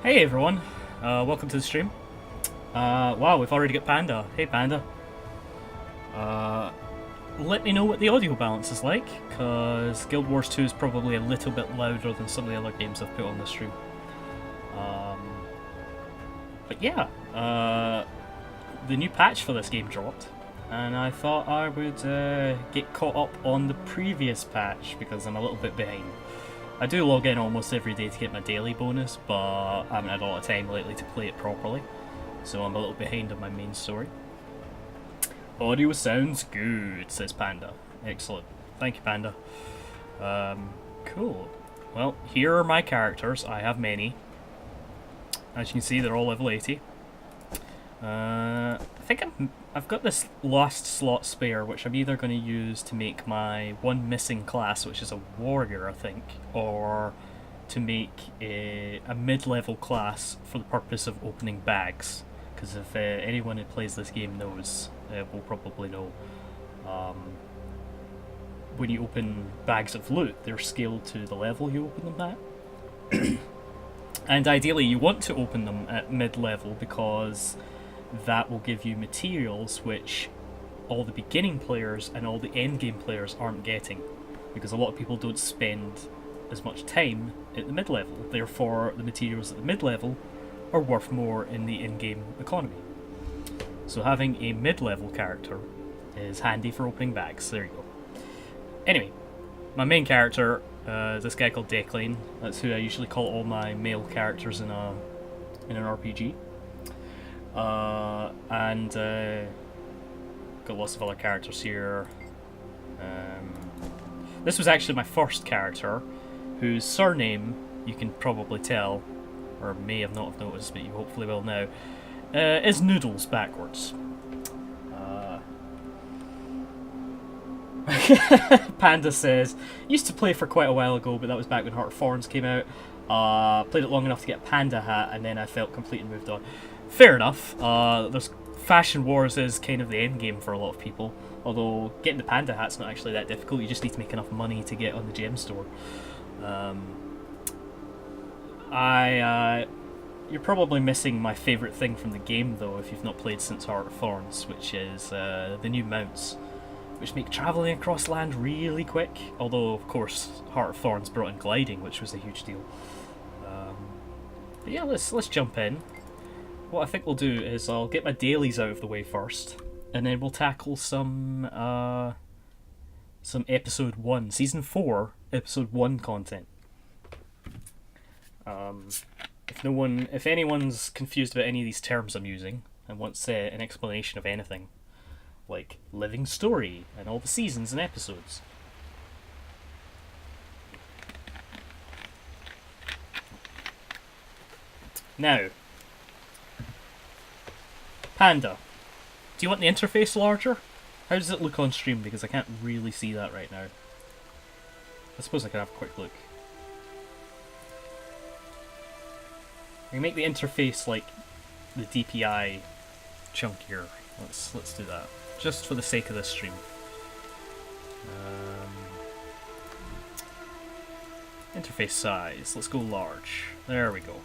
Hey everyone, welcome to the stream. Wow, we've already got Panda. Hey Panda. Uh, Let me know what the audio balance is like, because Guild Wars 2 is probably a little bit louder than some of the other games I've put on the stream. But yeah, the new patch for this game dropped, and I thought I would get caught up on the previous patch, because I'm a little bit behind. I do log in almost every day to get my daily bonus, but I haven't had a lot of time lately to play it properly, so I'm a little behind on my main story. Audio sounds good, says Panda. Excellent. Thank you, Panda. Cool. Well, here are my characters. I have many. As you can see, they're all level 80. I think I've got this last slot spare, which I'm either going to use to make my one missing class, which is a warrior, I think, or to make a mid-level class for the purpose of opening bags. Because if anyone who plays this game knows, will probably know, when you open bags of loot, they're scaled to the level you open them at. And ideally, you want to open them at mid-level because that will give you materials which all the beginning players and all the endgame players aren't getting, because a lot of people don't spend as much time at the mid-level. Therefore, the materials at the mid-level are worth more in the in-game economy. So having a mid-level character is handy for opening bags. There you go. Anyway, my main character is this guy called Declan. That's who I usually call all my male characters in an RPG. And got lots of other characters here. This was actually my first character, whose surname you can probably tell, or may have not have noticed, but you hopefully will now, is Noodles backwards. Panda says, used to play for quite a while ago, but that was back when Heart of Thorns came out. Played it long enough to get a Panda hat, and then I felt complete and moved on. Fair enough. There's Fashion Wars is kind of the end game for a lot of people, although getting the Panda hat's not actually that difficult. You just need to make enough money to get on the gem store. You're probably missing my favourite thing from the game, though, if you've not played since Heart of Thorns, which is the new mounts, which make travelling across land really quick. Although, of course, Heart of Thorns brought in gliding, which was a huge deal. But yeah, let's jump in. What I think we'll do is I'll get my dailies out of the way first, and then we'll tackle some episode 1, season 4, episode 1 content. If anyone's confused about any of these terms I'm using and wants an explanation of anything, like living story and all the seasons and episodes. Now, Panda, do you want the interface larger? How does it look on stream? Because I can't really see that right now. I suppose I can have a quick look. I can make the interface like the DPI chunkier. Let's do that, just for the sake of this stream. Interface size. Let's go large. There we go.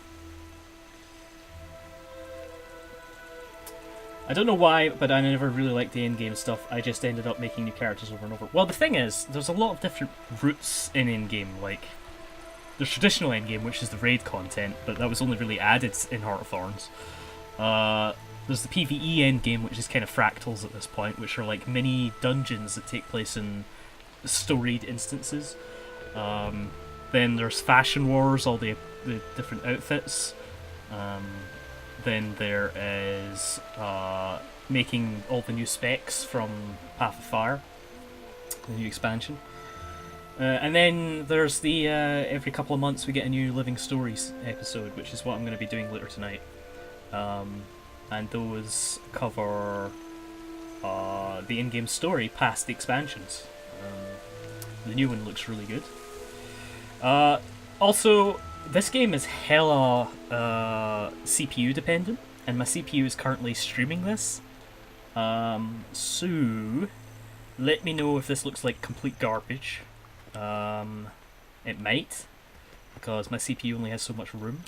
I don't know why, but I never really liked the in-game stuff. I just ended up making new characters over and over. Well, the thing is, there's a lot of different routes in in-game. Like, there's traditional in-game, which is the raid content, but that was only really added in Heart of Thorns. There's the PvE endgame, which is kind of fractals at this point, which are like mini dungeons that take place in storied instances. Then there's Fashion Wars, all the different outfits. Then there is making all the new specs from Path of Fire, the new expansion. And then there's the every couple of months we get a new Living Stories episode, which is what I'm going to be doing later tonight. And those cover the in-game story past the expansions. The new one looks really good. Also, this game is hella CPU dependent, and my CPU is currently streaming this. So, let me know if this looks like complete garbage. It might, because my CPU only has so much room.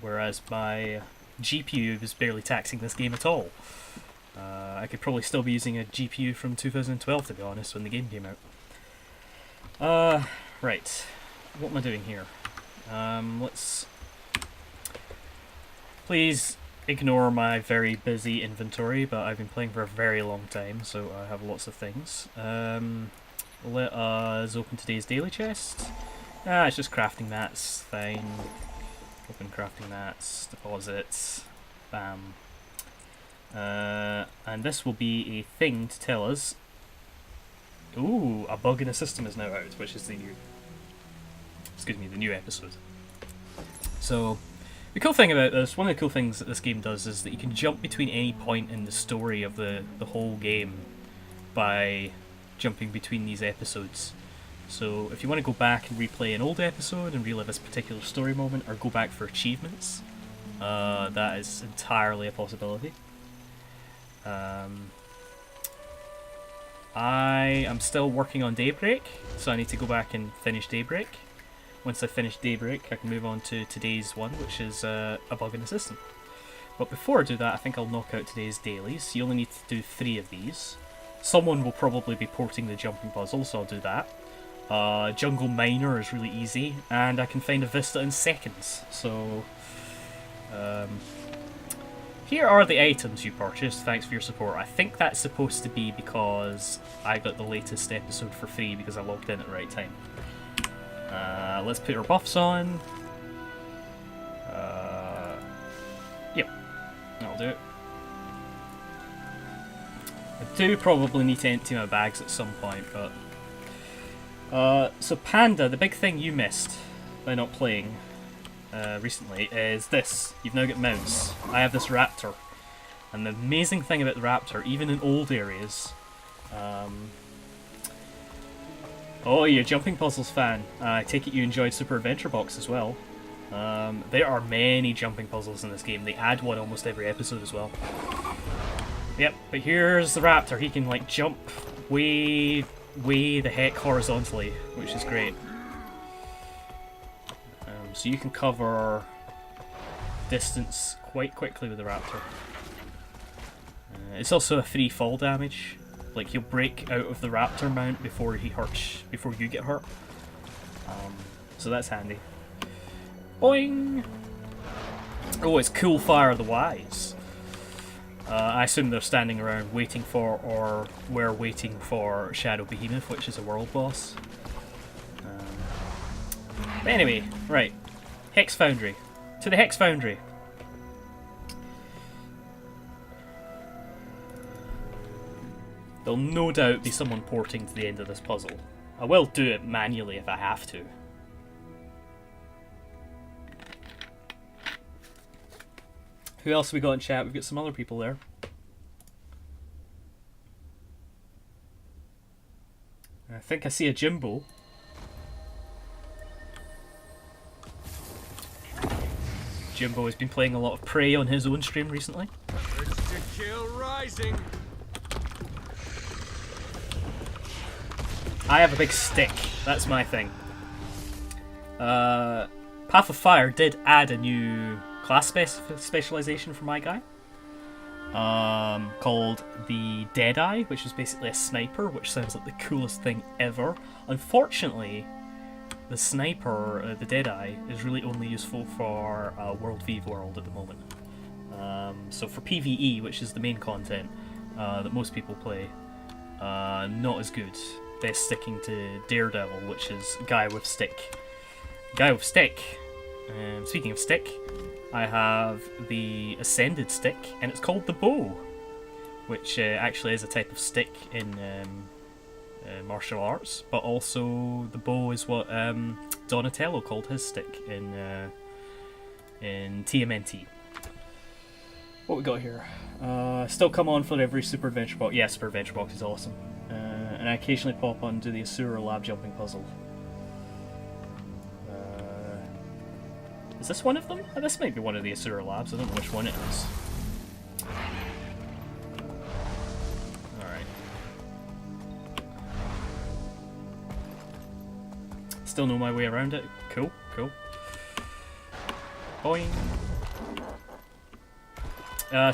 whereas my GPU was barely taxing this game at all. I could probably still be using a GPU from 2012, to be honest, when the game came out. Right. What am I doing here? Let's... Please ignore my very busy inventory, but I've been playing for a very long time, so I have lots of things. Let us open today's daily chest. It's just crafting mats, fine. Open crafting mats, deposits, bam. And this will be a thing to tell us. Ooh, a bug in the system is now out, which is the new episode. So, the cool thing about this, one of the cool things that this game does is that you can jump between any point in the story of the whole game by jumping between these episodes. So if you want to go back and replay an old episode and relive this particular story moment, or go back for achievements, that is entirely a possibility. I am still working on Daybreak, so I need to go back and finish Daybreak. Once I finish Daybreak, I can move on to today's one, which is a bug in the system. But before I do that, I think I'll knock out today's dailies. You only need to do 3 of these. Someone will probably be porting the jumping puzzle, so I'll do that. Jungle Miner is really easy, and I can find a Vista in seconds. So, here are the items you purchased. Thanks for your support. I think that's supposed to be because I got the latest episode for free because I logged in at the right time. Let's put our buffs on. Yep, that'll do it. I do probably need to empty my bags at some point, but... so Panda, the big thing you missed by not playing recently is this. You've now got mounts. I have this raptor. And the amazing thing about the raptor, even in old areas... Oh, you're a Jumping Puzzles fan. I take it you enjoyed Super Adventure Box as well. There are many jumping puzzles in this game. They add one almost every episode as well. Yep, but here's the raptor. He can, like, jump way the heck horizontally, which is great. So you can cover distance quite quickly with the raptor. It's also a free fall damage. Like, he'll break out of the raptor mount before he hurts, before you get hurt. So that's handy. Boing! Oh, it's Cool Fire the Wise. I assume they're standing around waiting for, or we're waiting for Shadow Behemoth, which is a world boss. But anyway, right. Hex Foundry. To the Hex Foundry. There'll no doubt be someone porting to the end of this puzzle. I will do it manually if I have to. Who else have we got in chat? We've got some other people there. I think I see a Jimbo. Jimbo has been playing a lot of Prey on his own stream recently. Urge to kill rising. I have a big stick. That's my thing. Path of Fire did add a new class specialization for my guy. Called the Deadeye, which is basically a sniper, which sounds like the coolest thing ever. Unfortunately, the sniper, the Deadeye, is really only useful for World v World at the moment. So for PvE, which is the main content that most people play, not as good. Best sticking to Daredevil, which is Guy with Stick. Guy with Stick. Speaking of stick, I have the Ascended Stick, and it's called the Bow, which actually is a type of stick in martial arts, but also the bow is what Donatello called his stick in TMNT. What we got here? Still come on for every Super Adventure Box. Yeah, Super Adventure Box is awesome. And I occasionally pop on to the Asura Lab jumping puzzle. Is this one of them? This might be one of the Asura Labs. I don't know which one it is. Alright. Still know my way around it. Cool, cool. Boing.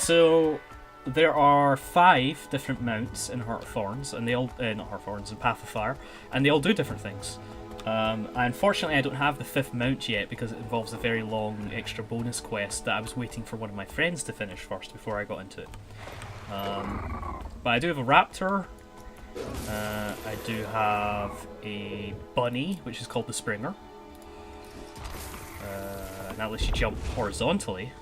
So there are 5 different mounts in Heart of Thorns, and they all not Heart of Thorns, in Path of Fire, and they all do different things. Unfortunately, I don't have the 5th mount yet because it involves a very long extra bonus quest that I was waiting for one of my friends to finish first before I got into it. But I do have a raptor. I do have a bunny, which is called the Springer. And that lets you jump horizontally.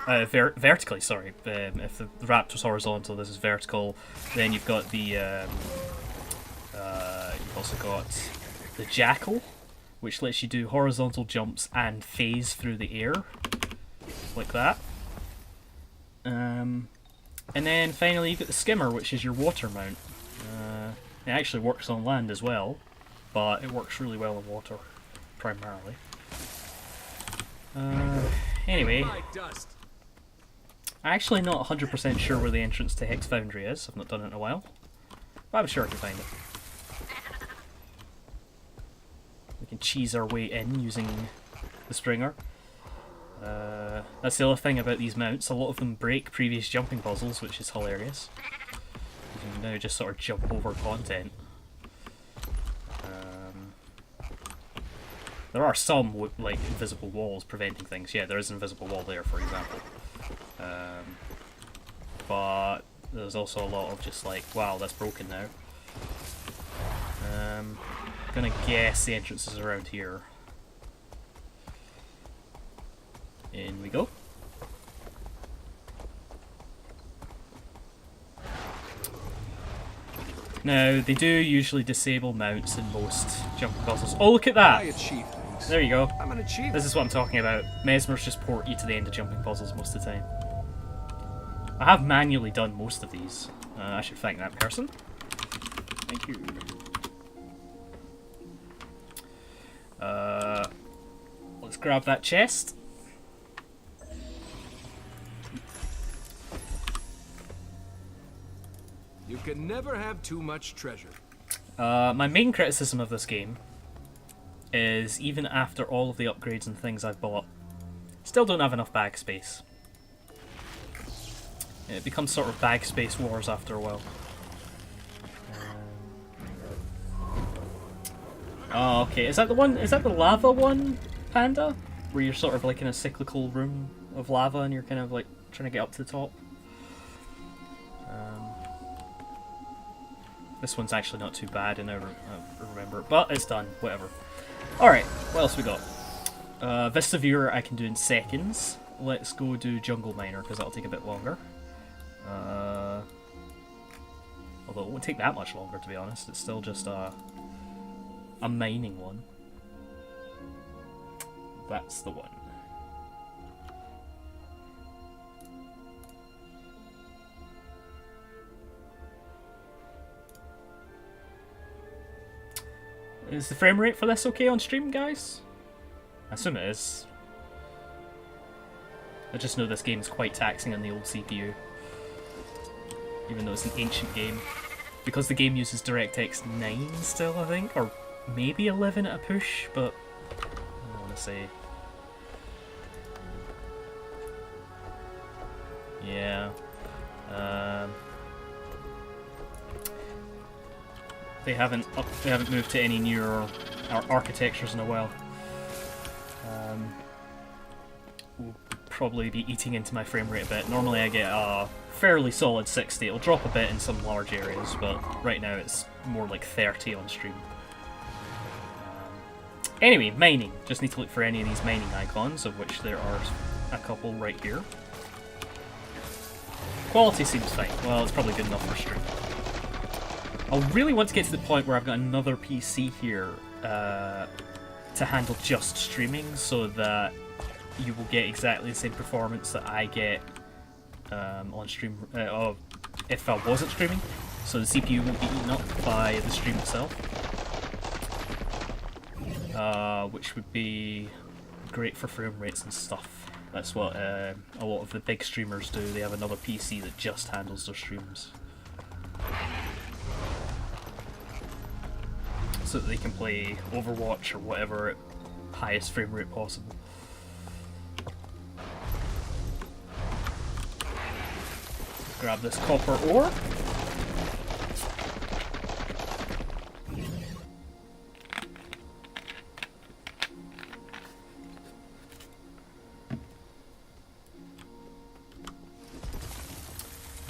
Vertically, sorry. If the raptor's horizontal, this is vertical. Then you've got the you've also got the jackal, which lets you do horizontal jumps and phase through the air, like that. And then finally you've got the skimmer, which is your water mount. It actually works on land as well, but it works really well in water, primarily. Anyway, I'm actually not 100% sure where the entrance to Hex Foundry is. I've not done it in a while, but I'm sure I can find it. We can cheese our way in using the Springer. That's the other thing about these mounts. A lot of them break previous jumping puzzles, which is hilarious. You can now just sort of jump over content. There are some with, like, invisible walls preventing things. Yeah, there is an invisible wall there, for example. But there's also a lot of just like, wow, that's broken now. I'm gonna guess the entrance is around here. In we go. Now, they do usually disable mounts in most jumping puzzles. Oh, look at that! There you go. This is what I'm talking about. Mesmers just port you to the end of jumping puzzles most of the time. I have manually done most of these. I should thank that person. Thank you. Let's grab that chest. You can never have too much treasure. My main criticism of this game is even after all of the upgrades and things I've bought, still don't have enough bag space. It becomes sort of bag space wars after a while. Oh, okay. Is that the one? Is that the lava one, Panda? Where you're sort of like in a cyclical room of lava and you're kind of like trying to get up to the top? This one's actually not too bad, and I remember it, but it's done. Whatever. Alright, what else we got? Vista Viewer I can do in seconds. Let's go do Jungle Miner, because that'll take a bit longer. Although it won't take that much longer, to be honest. It's still just a mining one. That's the one. Is the frame rate for this okay on stream, guys? I assume it is. I just know this game is quite taxing on the old CPU. Even though it's an ancient game. Because the game uses DirectX 9 still, I think, or maybe 11 at a push, but I don't want to say. Yeah. They haven't moved to any newer architectures in a while. Will probably be eating into my frame rate a bit. Normally I get a fairly solid 60. It'll drop a bit in some large areas, but right now it's more like 30 on stream. Anyway, mining. Just need to look for any of these mining icons, of which there are a couple right here. Quality seems fine. Well, it's probably good enough for stream. I really want to get to the point where I've got another PC here to handle just streaming, so that you will get exactly the same performance that I get on stream if I wasn't streaming. So the CPU won't be eaten up by the stream itself, which would be great for frame rates and stuff. That's what a lot of the big streamers do. They have another PC that just handles their streams, so that they can play Overwatch or whatever highest frame rate possible. Grab this copper ore.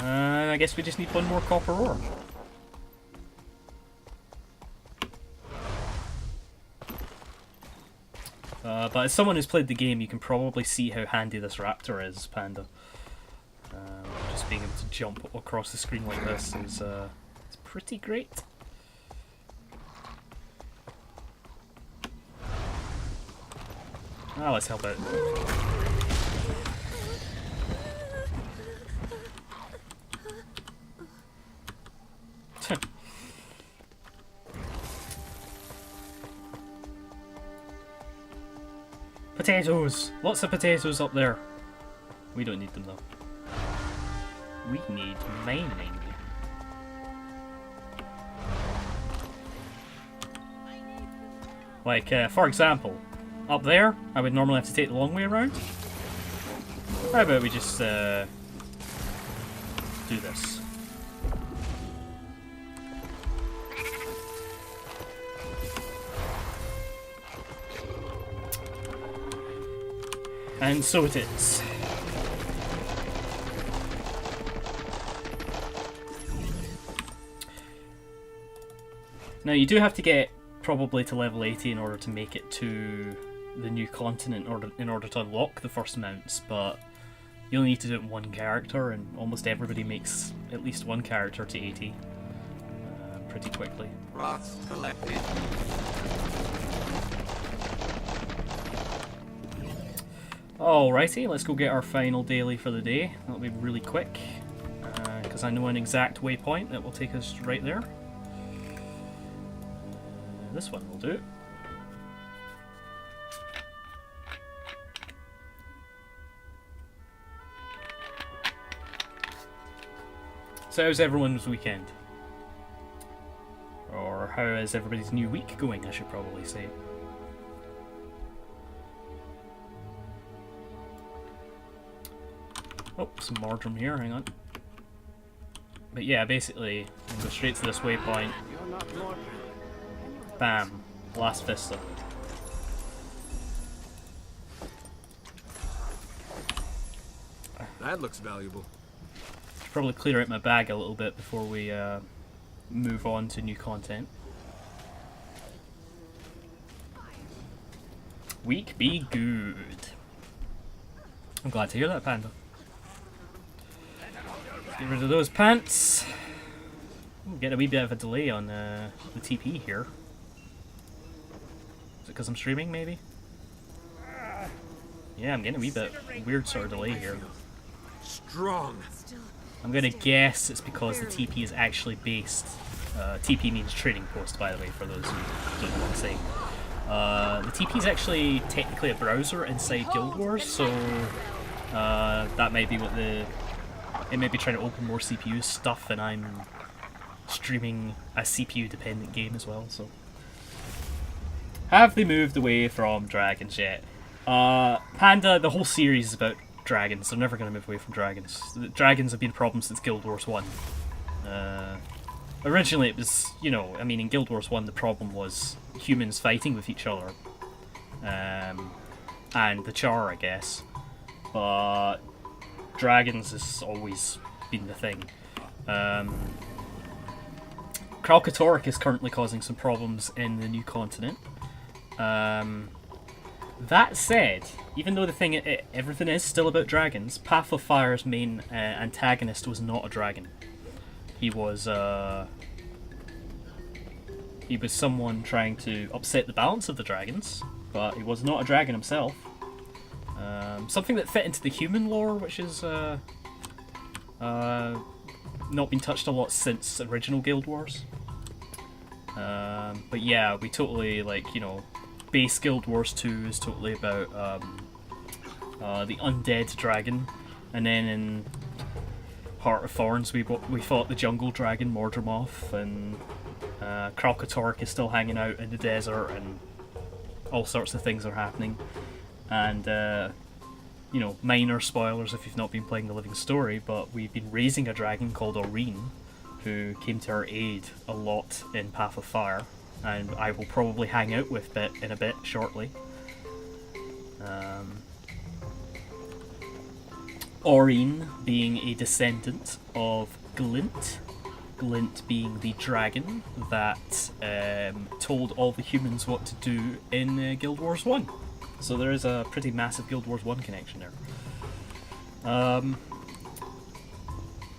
I guess we just need one more copper ore. But as someone who's played the game, you can probably see how handy this raptor is, Panda. Just being able to jump across the screen like this is it's pretty great. Ah, let's help out. Potatoes! Lots of potatoes up there. We don't need them though. We need mining. Like, for example, up there, I would normally have to take the long way around. How about we just do this? And so it is. Now you do have to get probably to level 80 in order to make it to the new continent in order to unlock the first mounts, but you only need to do it in one character, and almost everybody makes at least one character to 80 pretty quickly. Rocks collected. Alrighty, let's go get our final daily for the day. That'll be really quick, because I know an exact waypoint that will take us right there. This one will do. So how's everyone's weekend? Or how is everybody's new week going, I should probably say. Oh, some marjoram here, hang on. But yeah, basically, go straight to this waypoint. Bam. Last Vista. That looks valuable. Should probably clear out my bag a little bit before we move on to new content. Week be good. I'm glad to hear that, Panda. Get rid of those pants. Ooh, get a wee bit of a delay on the TP here. Is it because I'm streaming, maybe? Yeah, I'm getting a wee bit weird sort of delay here. Strong. I'm gonna guess it's because the TP is actually based. TP means trading post, by the way, for those who don't know what I'm saying. The TP is actually technically a browser inside Guild Wars, so that might be what it may be trying to open more CPU stuff, and I'm streaming a CPU dependent game as well, so. Have they moved away from dragons yet? Panda, the whole series is about dragons. They're never going to move away from dragons. The dragons have been a problem since Guild Wars 1. Originally it was, you know, I mean in Guild Wars 1 the problem was humans fighting with each other. And the Char, I guess. But dragons has always been the thing. Kralkatorrik is currently causing some problems in the new continent. That said, even though the thing, everything is still about dragons, Path of Fire's main antagonist was not a dragon. He was someone trying to upset the balance of the dragons, but he was not a dragon himself. Something that fit into the human lore, which is not been touched a lot since original Guild Wars. But yeah, we totally, like, you know, base Guild Wars 2 is totally about the undead dragon, and then in Heart of Thorns we fought the jungle dragon Mordremoth, and Kralkatorrik is still hanging out in the desert, and all sorts of things are happening, and you know, minor spoilers if you've not been playing the Living Story, but we've been raising a dragon called Aurene, who came to our aid a lot in Path of Fire, and I will probably hang out with in a bit shortly. Aurene being a descendant of Glint, Glint being the dragon that told all the humans what to do in Guild Wars 1. So there is a pretty massive Guild Wars 1 connection there.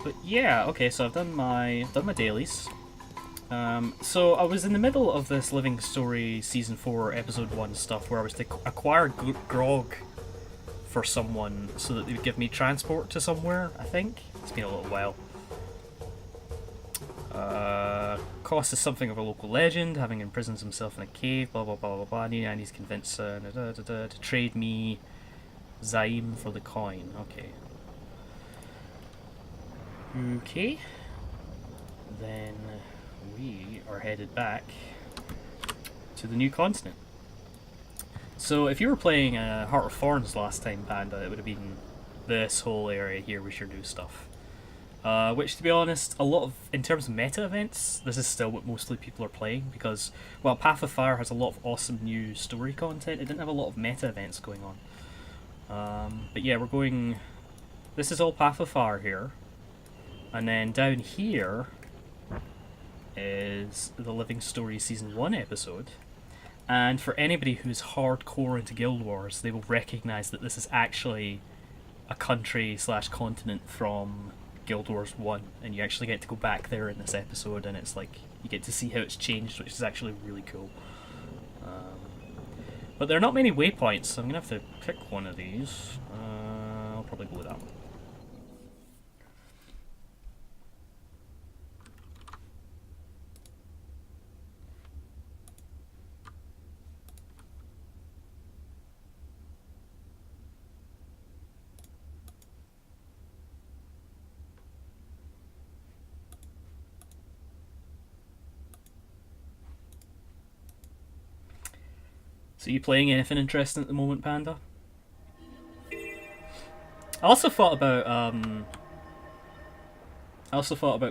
But yeah, okay, so I've done my dailies. So I was in the middle of this Living Story Season 4 Episode 1 stuff where I was to acquire Grog for someone so that they would give me transport to somewhere, I think. It's been a little while. Cost is something of a local legend, having imprisoned himself in a cave, blah blah blah blah blah. And he's convinced to trade me Zaim for the coin. Okay. Okay. Then we are headed back to the new continent. So if you were playing Heart of Thorns last time, Panda, it would have been this whole area here with your new stuff. Which, to be honest, a lot of, in terms of meta events, this is still what mostly people are playing, because, while Path of Fire has a lot of awesome new story content, it didn't have a lot of meta events going on. But yeah, we're going, this is all Path of Fire here, and then down here is the Living Story Season 1 episode, and for anybody who's hardcore into Guild Wars, they will recognise that this is actually a country / continent from Guild Wars 1, and you actually get to go back there in this episode, and it's like, you get to see how it's changed, which is actually really cool. But there are not many waypoints, so I'm going to have to pick one of these. I'll probably go with that one. So you playing anything interesting at the moment, Panda? I also thought about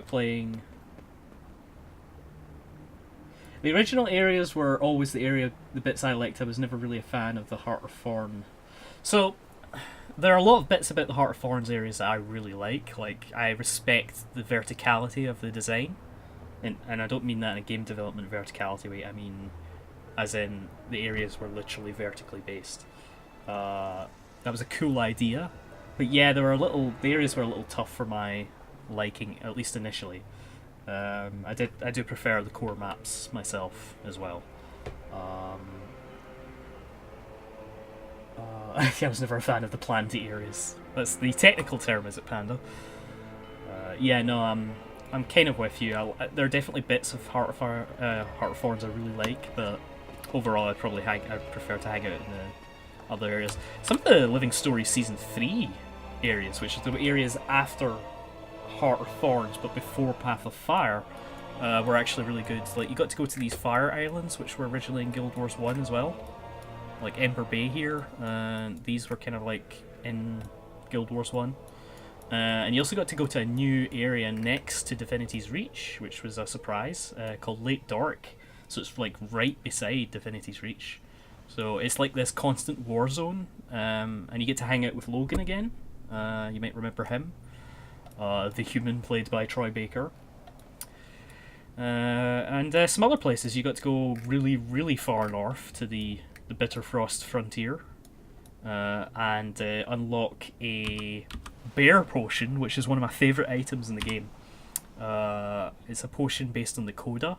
playing. The original areas were always the bits I liked. I was never really a fan of the Heart of Thorn. So there are a lot of bits about the Heart of Thorns areas that I really like. Like, I respect the verticality of the design, and I don't mean that in a game development verticality way. I mean, as in the areas were literally vertically based. That was a cool idea, but yeah, the areas were a little tough for my liking, at least initially. I do prefer the core maps myself as well. I was never a fan of the planty areas. That's the technical term, is it, Panda? Yeah, no, I'm kind of with you. There are definitely bits of Heart of Thorns I really like, but overall, I'd prefer to hang out in the other areas. Some of the Living Story Season 3 areas, which are the areas after Heart of Thorns but before Path of Fire, were actually really good. Like, you got to go to these fire islands, which were originally in Guild Wars 1 as well. Like Ember Bay here, these were kind of like in Guild Wars 1. And you also got to go to a new area next to Divinity's Reach, which was a surprise, called Lake Dork. So it's like right beside Divinity's Reach. So it's like this constant war zone, and you get to hang out with Logan again. You might remember him. The human played by Troy Baker. And some other places. You got to go really, really far north to the Bitterfrost frontier. And unlock a bear potion, which is one of my favourite items in the game. It's a potion based on the Coda.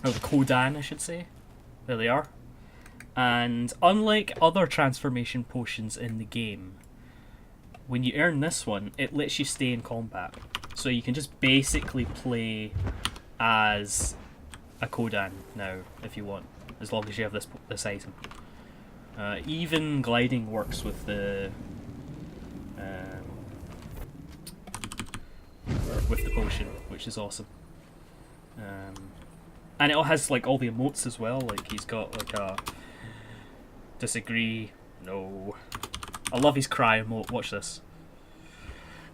Or the Kodan, I should say. There they are. And unlike other transformation potions in the game, when you earn this one, it lets you stay in combat. So you can just basically play as a Kodan now, if you want, as long as you have this item. Even gliding works with the potion, which is awesome. And it all has like all the emotes as well. Like he's got like a disagree, no. I love his cry emote. Watch this.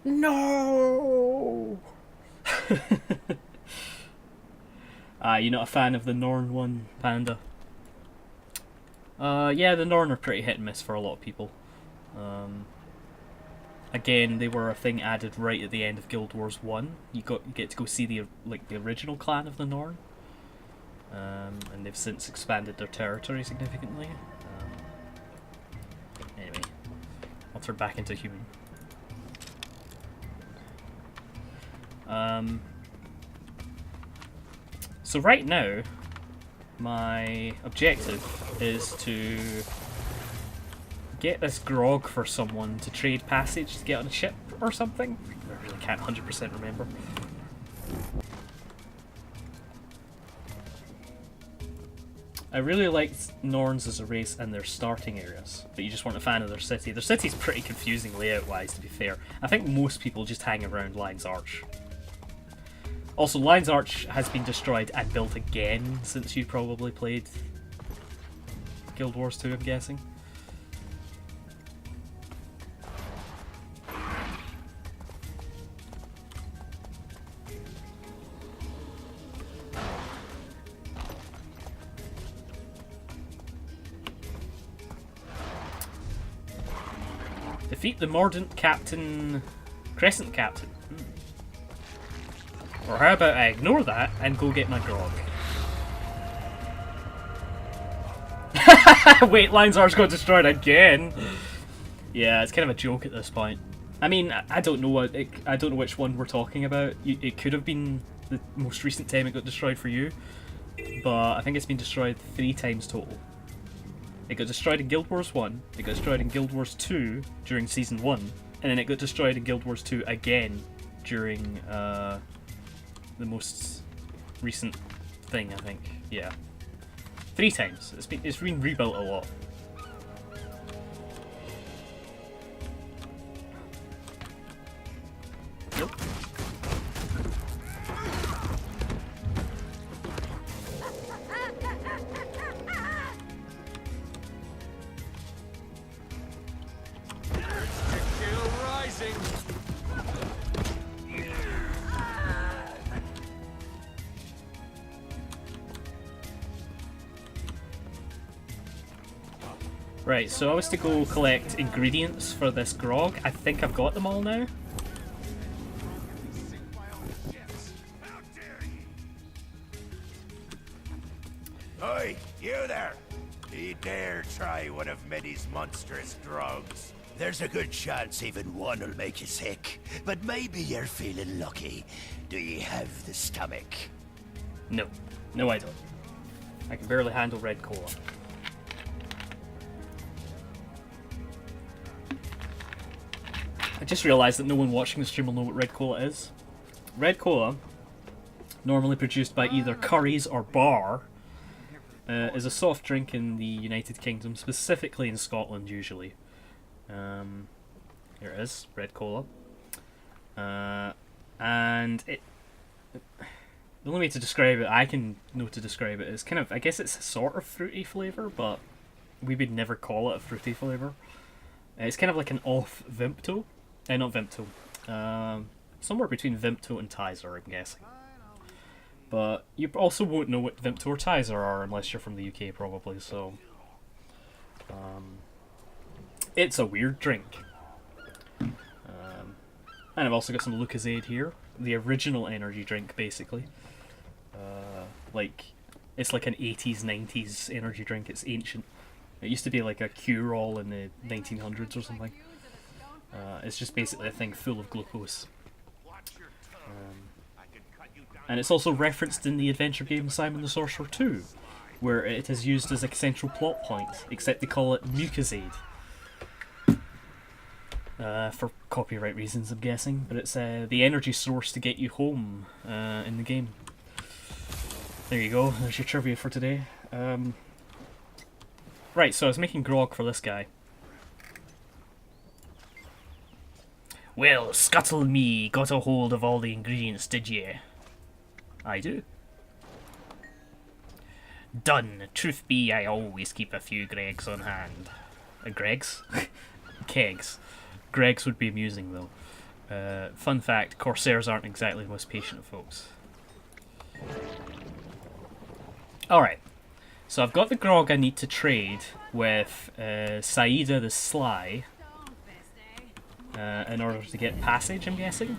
No. You're not a fan of the Norn one, Panda? Yeah, the Norn are pretty hit and miss for a lot of people. Again, they were a thing added right at the end of Guild Wars 1. You get to go see the original clan of the Norn. And they've since expanded their territory significantly. Anyway, I'll turn back into human. So right now, my objective is to get this grog for someone to trade passage to get on a ship or something. I really can't 100% remember. I really liked Norns as a race and their starting areas, but you just weren't a fan of their city. Their city's pretty confusing layout-wise, to be fair. I think most people just hang around Lion's Arch. Also, Lion's Arch has been destroyed and built again since you probably played Guild Wars 2, I'm guessing. Defeat the Mordant Captain... Crescent Captain. Or how about I ignore that and go get my grog? Wait, Lion's Arch got destroyed again. Yeah, it's kind of a joke at this point. I mean, I don't know I don't know which one we're talking about. It could have been the most recent time it got destroyed for you, but I think it's been destroyed 3 times total. It got destroyed in Guild Wars 1, it got destroyed in Guild Wars 2 during Season 1, and then it got destroyed in Guild Wars 2 again during the most recent thing, I think. Yeah. 3 times. It's been rebuilt a lot. Nope. Right, so I was to go collect ingredients for this grog. I think I've got them all now. Oi, you there! Do you dare try one of Meddy's monstrous drugs? There's a good chance even one will make you sick, but maybe you're feeling lucky. Do you have the stomach? No. No, I don't. I can barely handle red cola. I just realised that no one watching the stream will know what red cola is. Red cola, normally produced by either Curry's or Bar, is a soft drink in the United Kingdom, specifically in Scotland usually. Here it is, red cola. And it... The only way to describe it, I can know to describe it, is kind of, I guess it's a sort of fruity flavour, but we would never call it a fruity flavour. It's kind of like an off Vimto. Not Vimto. Somewhere between Vimto and Tizer, I'm guessing. But you also won't know what Vimto or Tizer are unless you're from the UK, probably, so... it's a weird drink. And I've also got some Lucozade here. The original energy drink, basically. It's like an 80s, 90s energy drink. It's ancient. It used to be like a cure-all in the 1900s or something. It's just basically a thing full of glucose. And it's also referenced in the adventure game Simon the Sorcerer 2, where it is used as a central plot point, except they call it Mucozade. For copyright reasons, I'm guessing, but it's the energy source to get you home in the game. There you go, there's your trivia for today. Right, so I was making grog for this guy. Well, Scuttle me got a hold of all the ingredients, did ye? I do. Done. Truth be, I always keep a few Gregs on hand. Gregs? Kegs. Gregs would be amusing, though. Fun fact, Corsairs aren't exactly the most patient of folks. Alright. So I've got the grog I need to trade with Saida the Sly in order to get passage, I'm guessing.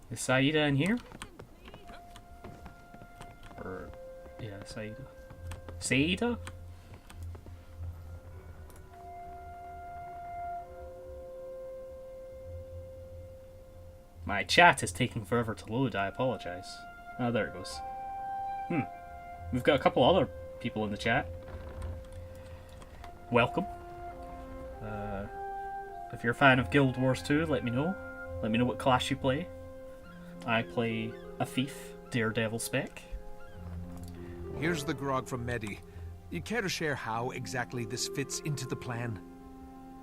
Is Saida in here? Or, yeah, Saida. Saida? My chat is taking forever to load, I apologize. Oh, there it goes. We've got a couple other people in the chat. Welcome. If you're a fan of Guild Wars 2, let me know. Let me know what class you play. I play a thief, Daredevil spec. Here's the grog from Medi. You care to share how exactly this fits into the plan?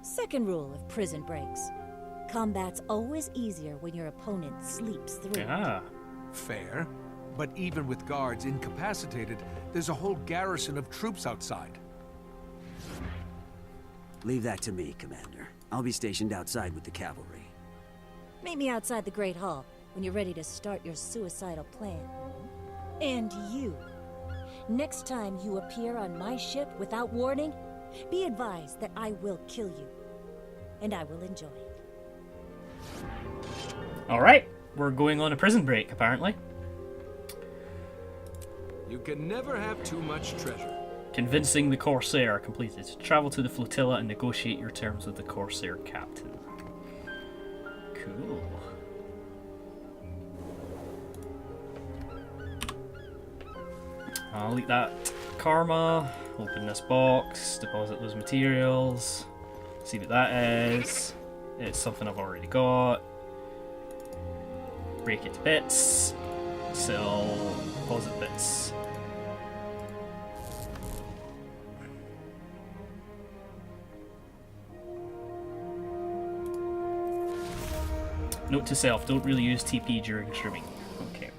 Second rule of prison breaks. Combat's always easier when your opponent sleeps through it. Ah. Fair. But even with guards incapacitated, there's a whole garrison of troops outside. Leave that to me, Commander. I'll be stationed outside with the cavalry. Meet me outside the Great Hall when you're ready to start your suicidal plan. And you. Next time you appear on my ship without warning, be advised that I will kill you. And I will enjoy it. Alright, we're going on a prison break, apparently. You can never have too much treasure. Convincing the Corsair completed. Travel to the flotilla and negotiate your terms with the Corsair captain. Cool. I'll eat that karma, open this box, deposit those materials, see what that is. It's something I've already got. Break it to bits, sell, deposit bits. Note to self, don't really use TP during streaming. Okay.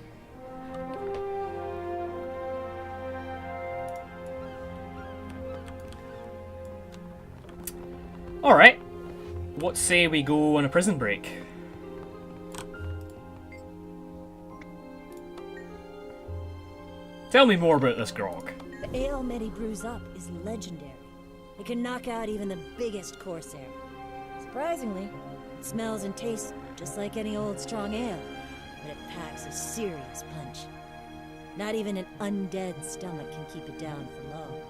Alright. What say we go on a prison break? Tell me more about this grog. The ale Medi brews up is legendary. It can knock out even the biggest Corsair. Surprisingly, it smells and tastes just like any old strong ale, but it packs a serious punch. Not even an undead stomach can keep it down for long.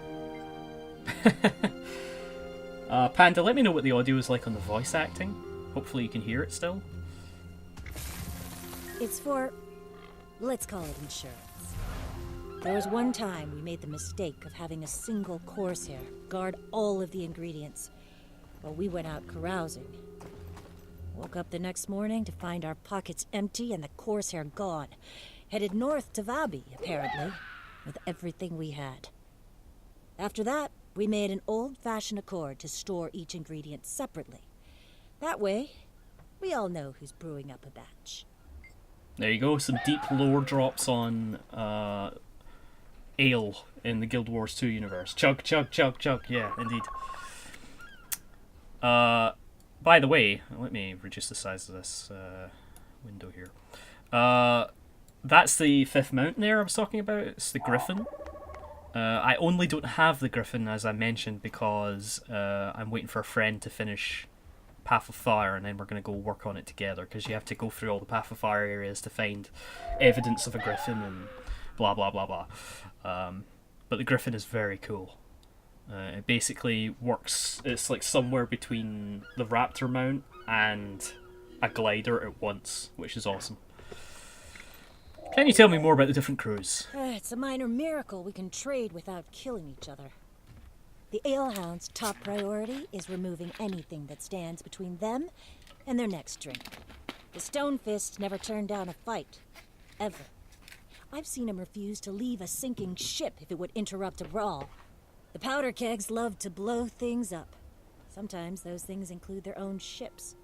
Panda, let me know what the audio is like on the voice acting. Hopefully you can hear it still. It's for, let's call it insurance. There was one time we made the mistake of having a single Corsair guard all of the ingredients while we went out carousing. Woke up the next morning to find our pockets empty and the Corsair gone. Headed north to Vabi, apparently, with everything we had. After that, we made an old-fashioned accord to store each ingredient separately. That way, we all know who's brewing up a batch. There you go, some deep lore drops on ale in the Guild Wars 2 universe. Chug, chug, chug, chug, yeah, indeed. By the way, let me reduce the size of this window here. That's the 5th mount there I was talking about. It's the Griffin. I only don't have the Griffin, as I mentioned, because I'm waiting for a friend to finish Path of Fire, and then we're going to go work on it together, because you have to go through all the Path of Fire areas to find evidence of a Griffin and blah blah blah blah. But the Griffin is very cool. It basically works, it's like somewhere between the Raptor mount and a glider at once, which is awesome. Can you tell me more about the different crews? It's a minor miracle we can trade without killing each other. The Alehound's top priority is removing anything that stands between them and their next drink. The Stone Fist never turned down a fight. Ever. I've seen him refuse to leave a sinking ship if it would interrupt a brawl. The Powder Kegs love to blow things up. Sometimes those things include their own ships.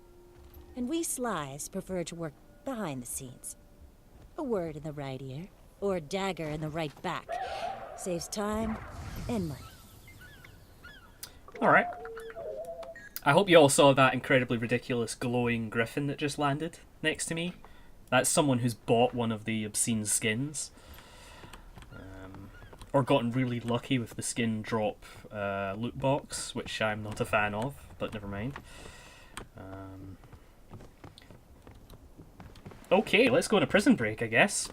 And we Slies prefer to work behind the scenes. A word in the right ear, or a dagger in the right back. Saves time and money. Alright. I hope you all saw that incredibly ridiculous glowing griffin that just landed next to me. That's someone who's bought one of the obscene skins. Or gotten really lucky with the skin drop loot box, which I'm not a fan of, but never mind. Okay, let's go on a prison break, I guess.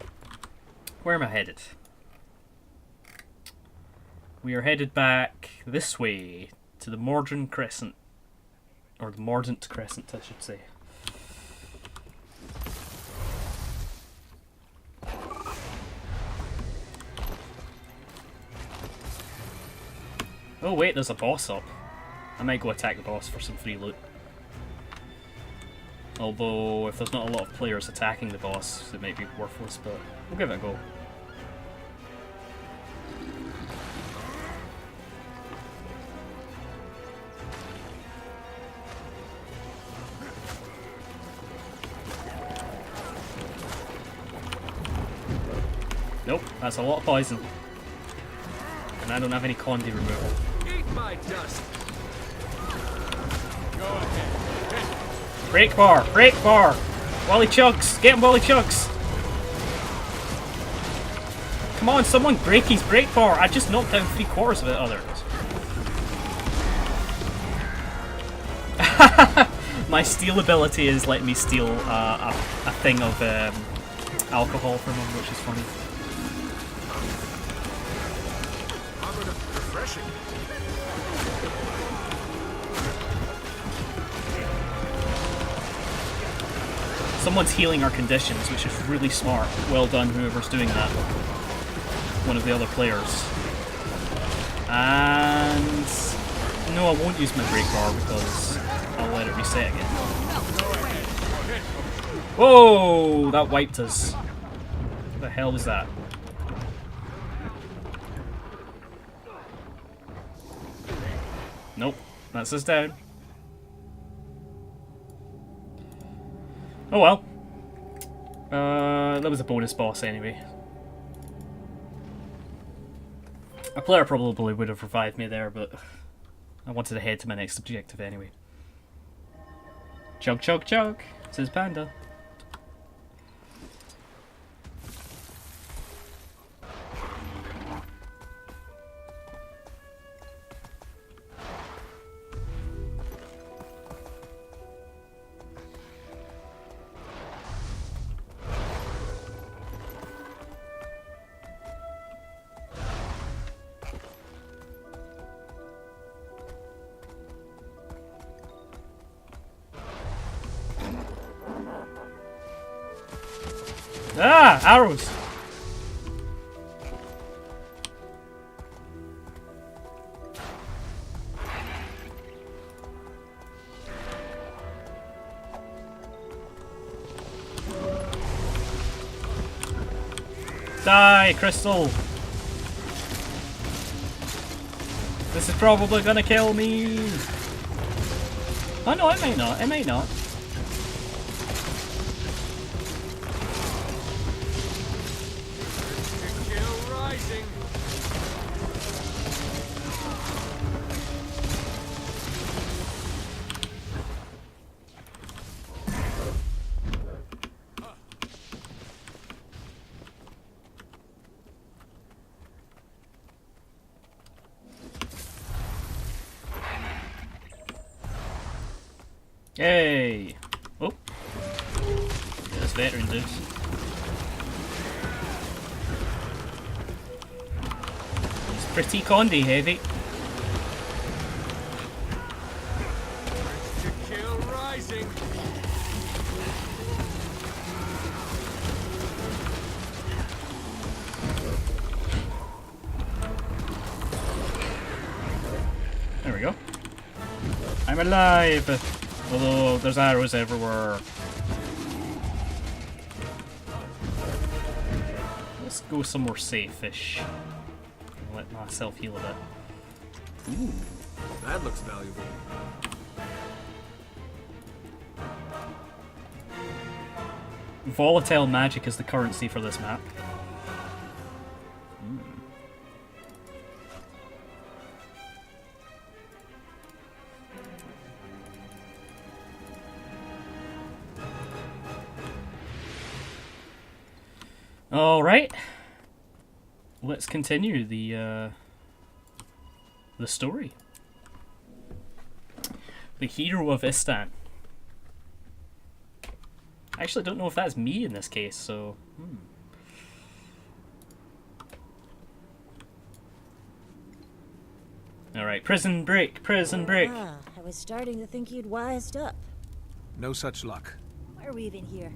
Where am I headed? We are headed back this way to the Mordant Crescent. Or the Mordant Crescent, I should say. Oh wait, there's a boss up. I might go attack the boss for some free loot. Although, if there's not a lot of players attacking the boss, it might be worthless, but we'll give it a go. Nope, that's a lot of poison. And I don't have any Condi removal. Eat my dust. Go ahead. Break bar! Break bar! Wally Chugs! Get him, Wally Chugs! Come on, someone break his break bar! I just knocked down 3/4 of it, others. My steal ability is letting me steal a thing of alcohol from him, which is funny. Refreshing. Someone's healing our conditions, which is really smart. Well done, whoever's doing that. One of the other players. And no, I won't use my break bar because I'll let it reset again. Whoa! That wiped us. What the hell was that? Nope, that's us down. Oh well. That was a bonus boss anyway. A player probably would have revived me there, but I wanted to head to my next objective anyway. Chug chug chug, says Panda. Ah! Arrows! Die, Crystal! This is probably gonna kill me! Oh no, it may not, it may not. Yay! Oh. Yeah, this veteran dude. He's pretty Condi heavy. To kill rising. There we go. I'm alive! Although there's arrows everywhere. go somewhere safe-ish. I'll let myself heal a bit. Ooh, that looks valuable. Volatile magic is the currency for this map. All right, let's continue the story. The hero of Istan. I actually don't know if that's me in this case, so... Alright, prison break, prison break. Ah, I was starting to think you'd wised up. No such luck. Why are we even here?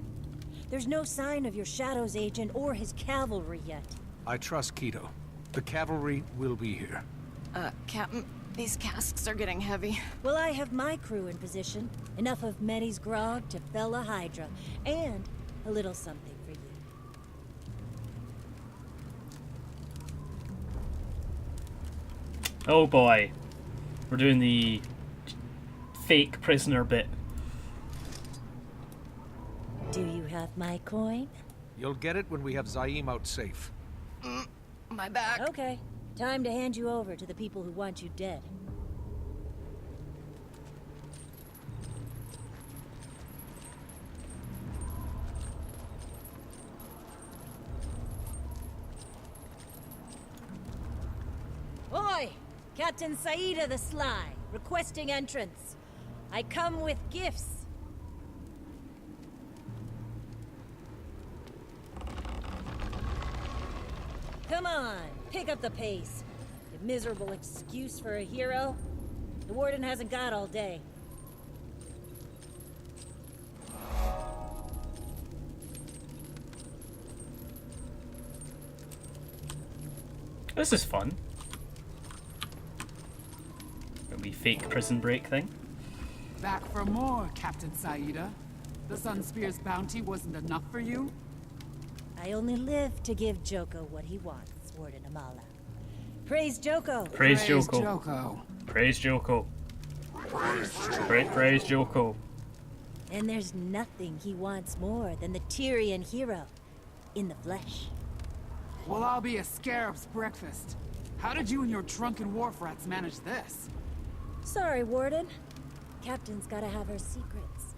There's no sign of your Shadows agent or his cavalry yet. I trust Keto. The cavalry will be here. Captain, these casks are getting heavy. Well, I have my crew in position. Enough of Medi's grog to fell a Hydra. And a little something for you. Oh boy. We're doing the fake prisoner bit. Do you have my coin? You'll get it when we have Zaim out safe. My back. Okay. Time to hand you over to the people who want you dead. Oi! Captain Saida the Sly, requesting entrance. I come with gifts. Come on, pick up the pace. A miserable excuse for a hero. The Warden hasn't got all day. This is fun. The fake prison break thing. Back for more, Captain Saida. The Sunspear's bounty wasn't enough for you? I only live to give Joko what he wants, Warden Amala. Praise Joko! Praise Joko. Joko. Praise Joko. Praise Joko. And there's nothing he wants more than the Tyrian hero in the flesh. Well, I'll be a scarab's breakfast. How did you and your drunken wharf rats manage this? Sorry, Warden. Captain's gotta have her secrets.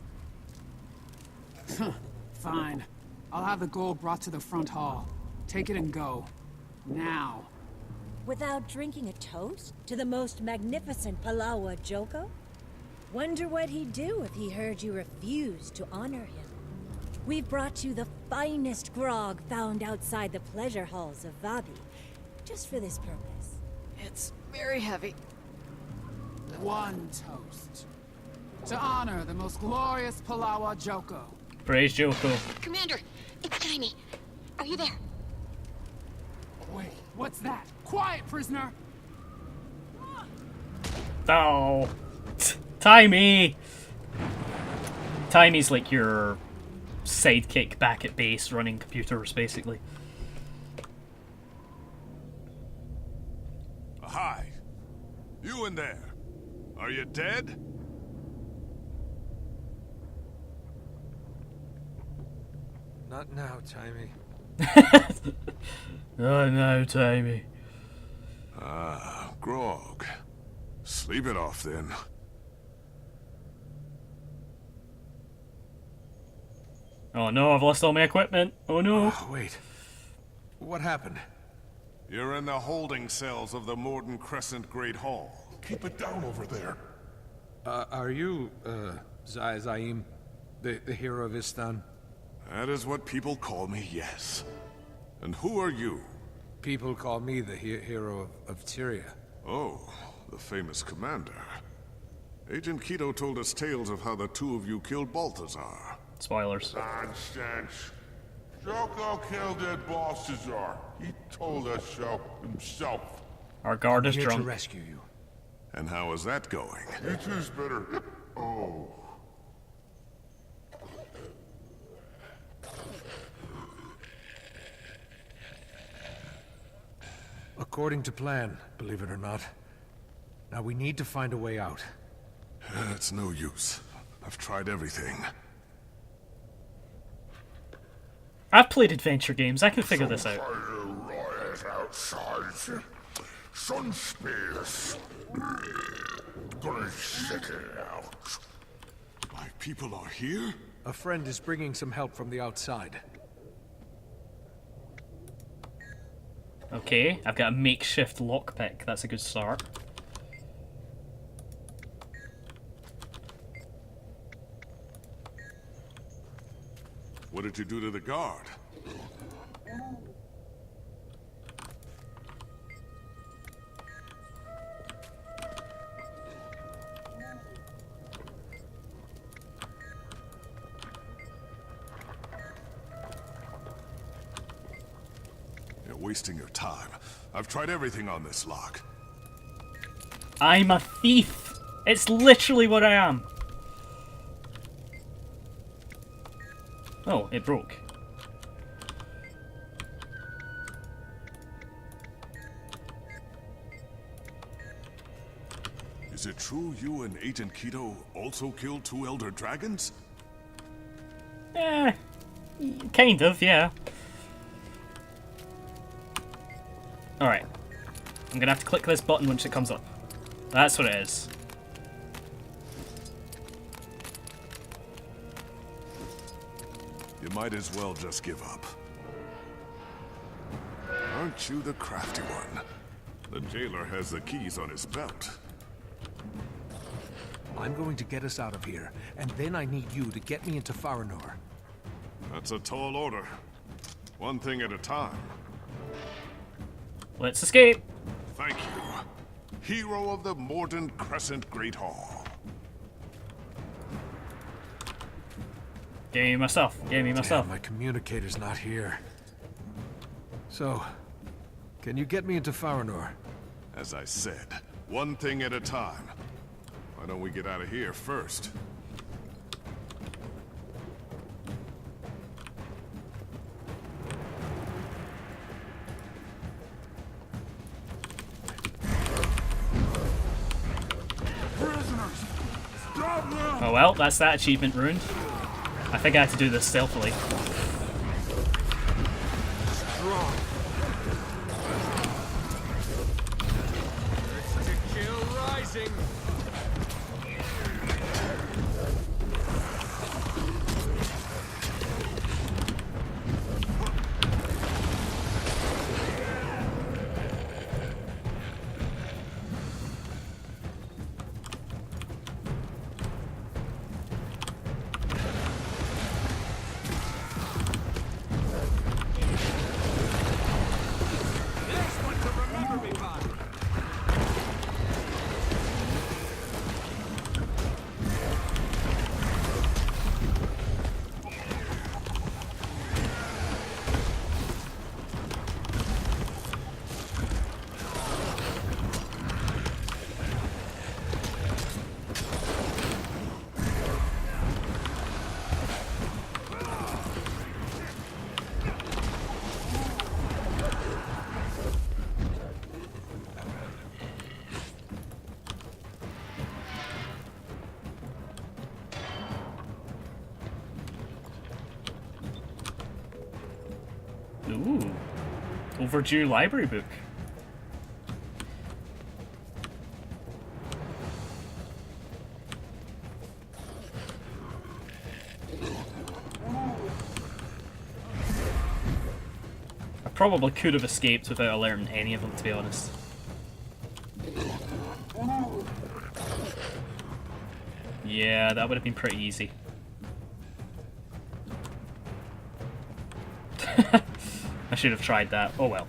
Fine. I'll have the gold brought to the front hall. Take it and go. Now. Without drinking a toast to the most magnificent Palawa Joko? Wonder what he'd do if he heard you refuse to honor him. We've brought you the finest grog found outside the pleasure halls of Vabi, just for this purpose. It's very heavy. One toast. To honor the most glorious Palawa Joko. Praise Joko. Commander, it's Jaime. Are you there? Wait, what's that? Quiet, prisoner! Oh. Timey! Timey's like your sidekick back at base running computers, basically. Hi. You in there. Are you dead? Not now, Timey. Oh no, Timey. Ah, grog. Sleep it off then. Oh no, I've lost all my equipment. Oh no. Oh, wait. What happened? You're in the holding cells of the Morden Crescent Great Hall. Keep it down over there. Are you, Zaim, the hero of Istan? That is what people call me, yes. And who are you? People call me the hero of Tyria. Oh, the famous commander. Agent Keto told us tales of how the two of you killed Balthazar. Spoilers. Nonsense. Joko killed that Balthazar. He told us so himself. Our guard is Here drunk. to rescue you. And how is that going? It is better. Oh. According to plan, believe it or not. Now we need to find a way out. It's no use. I've tried everything. I've played adventure games. I can figure this out. Riot outside. Sun spears. Gonna check it out. My people are here? A friend is bringing some help from the outside. Okay, I've got a makeshift lockpick. That's a good start. What did you do to the guard? You're wasting your time. I've tried everything on this lock. I'm a thief! It's literally what I am! Oh, it broke. Is it true you and Agent Keto also killed 2 Elder Dragons? Kind of, yeah. Alright. I'm gonna have to click this button once it comes up. That's what it is. You might as well just give up. Aren't you the crafty one? The jailer has the keys on his belt. I'm going to get us out of here, and then I need you to get me into Faranor. That's a tall order. One thing at a time. Let's escape! Thank you. Hero of the Morden Crescent Great Hall. Give me my stuff. Give me my stuff. Damn, my communicator's not here. So, can you get me into Faranor? As I said, one thing at a time. Why don't we get out of here first? Oh well, that's that achievement ruined. I think I had to do this stealthily. Urge to kill rising. There's one to remember me by. Ooh. Overdue library book. I probably could have escaped without alerting any of them, to be honest. Yeah, that would have been pretty easy. I should have tried that. Oh well.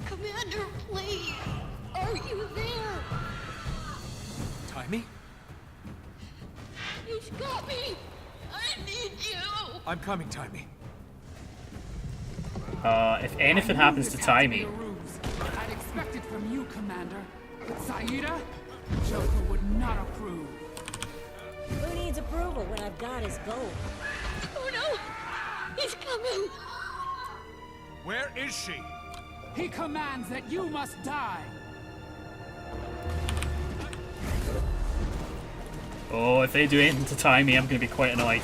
Commander, please. Are you there? Timey? You've got me. I need you. I'm coming, Timey. If anything happens to Timey, I'd expect it from you, Commander. But Saida? Joker would not approve. Who needs approval when I've got his gold? Oh no! He's coming! Where is she? He commands that you must die. Oh, if they do anything to tie me, I'm going to be quite annoyed.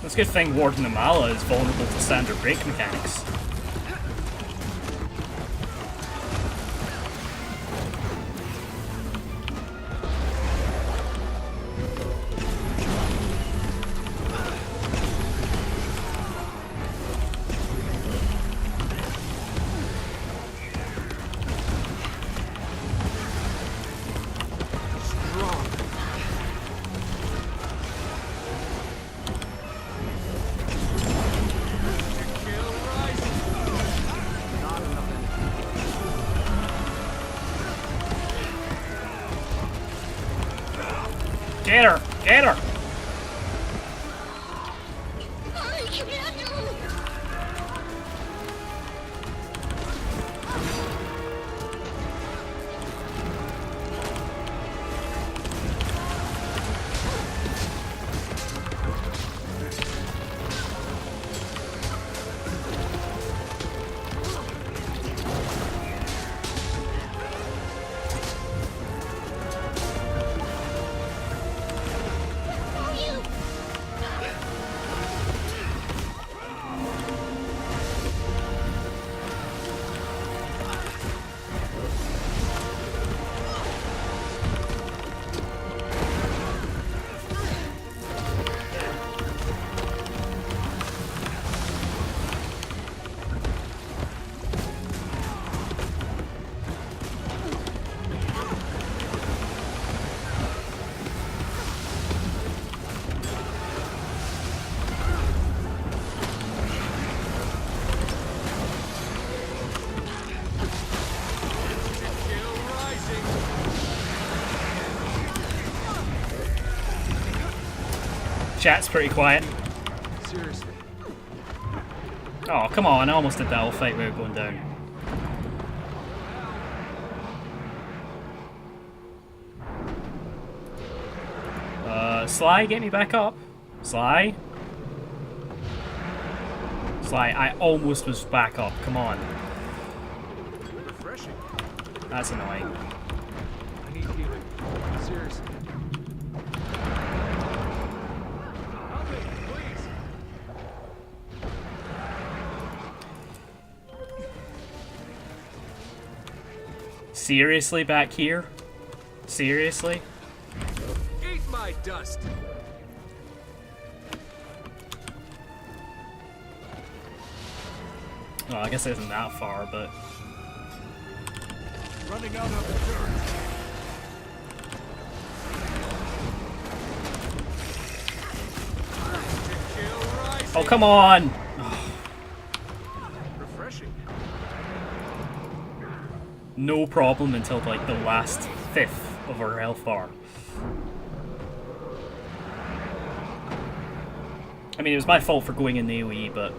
It's a good thing Warden Amala is vulnerable to standard break mechanics. Get her! Get her! Hurry, Commander! Chat's pretty quiet. Seriously. Oh, come on, I almost did that whole fight without going down. Sly, get me back up. Sly? Sly, I almost was back up, come on. Refreshing. That's annoying. I need healing. Seriously. Help me, please. Seriously, back here? Seriously? Eat my dust. Well, I guess it isn't that far, but... Running out of endurance. Oh, come on! Refreshing. No problem until, like, the last fifth of our health bar. I mean, it was my fault for going in the AoE, but...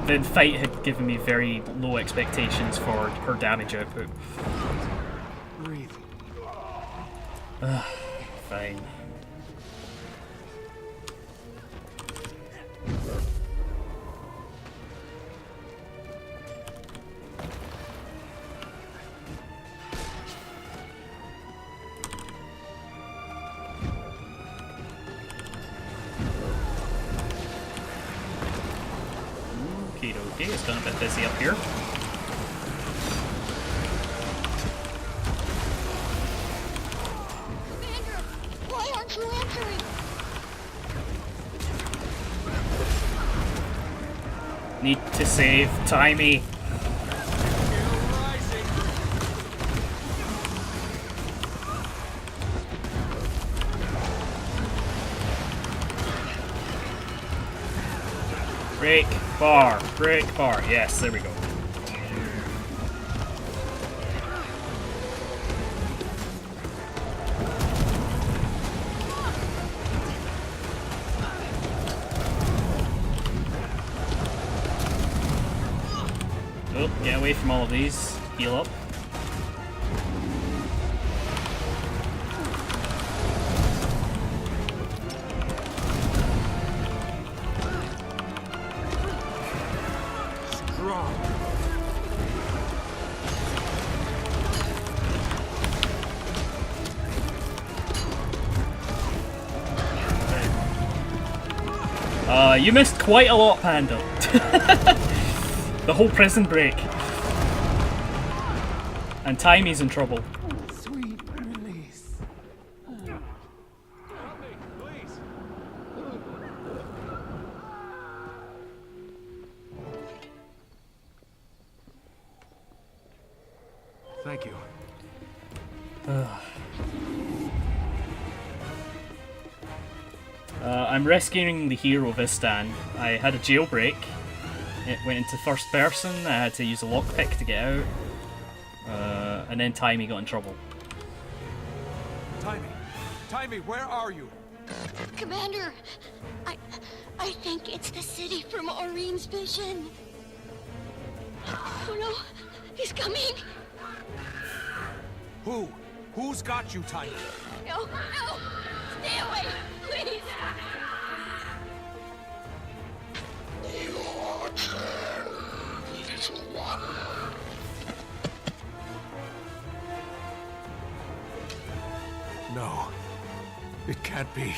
the fight had given me very low expectations for her damage output. Breathe. Fine. Okay, it's gonna be busy up here. Commander, why aren't you answering? Need to save Timey. Break bar, yes, there we go. away from all of these. Heal up. You missed quite a lot, Panda. The whole prison break. And Timey's in trouble. Sweet release. Thank you. I'm rescuing the hero Vistan. I had a jailbreak. It went into first person. I had to use a lockpick to get out. And then Timey got in trouble. Timey, where are you? Commander, I think it's the city from Aureen's vision. Oh no, he's coming. Who's got you, Timey? No, stay away, please. Your turn, little one. No, it can't be.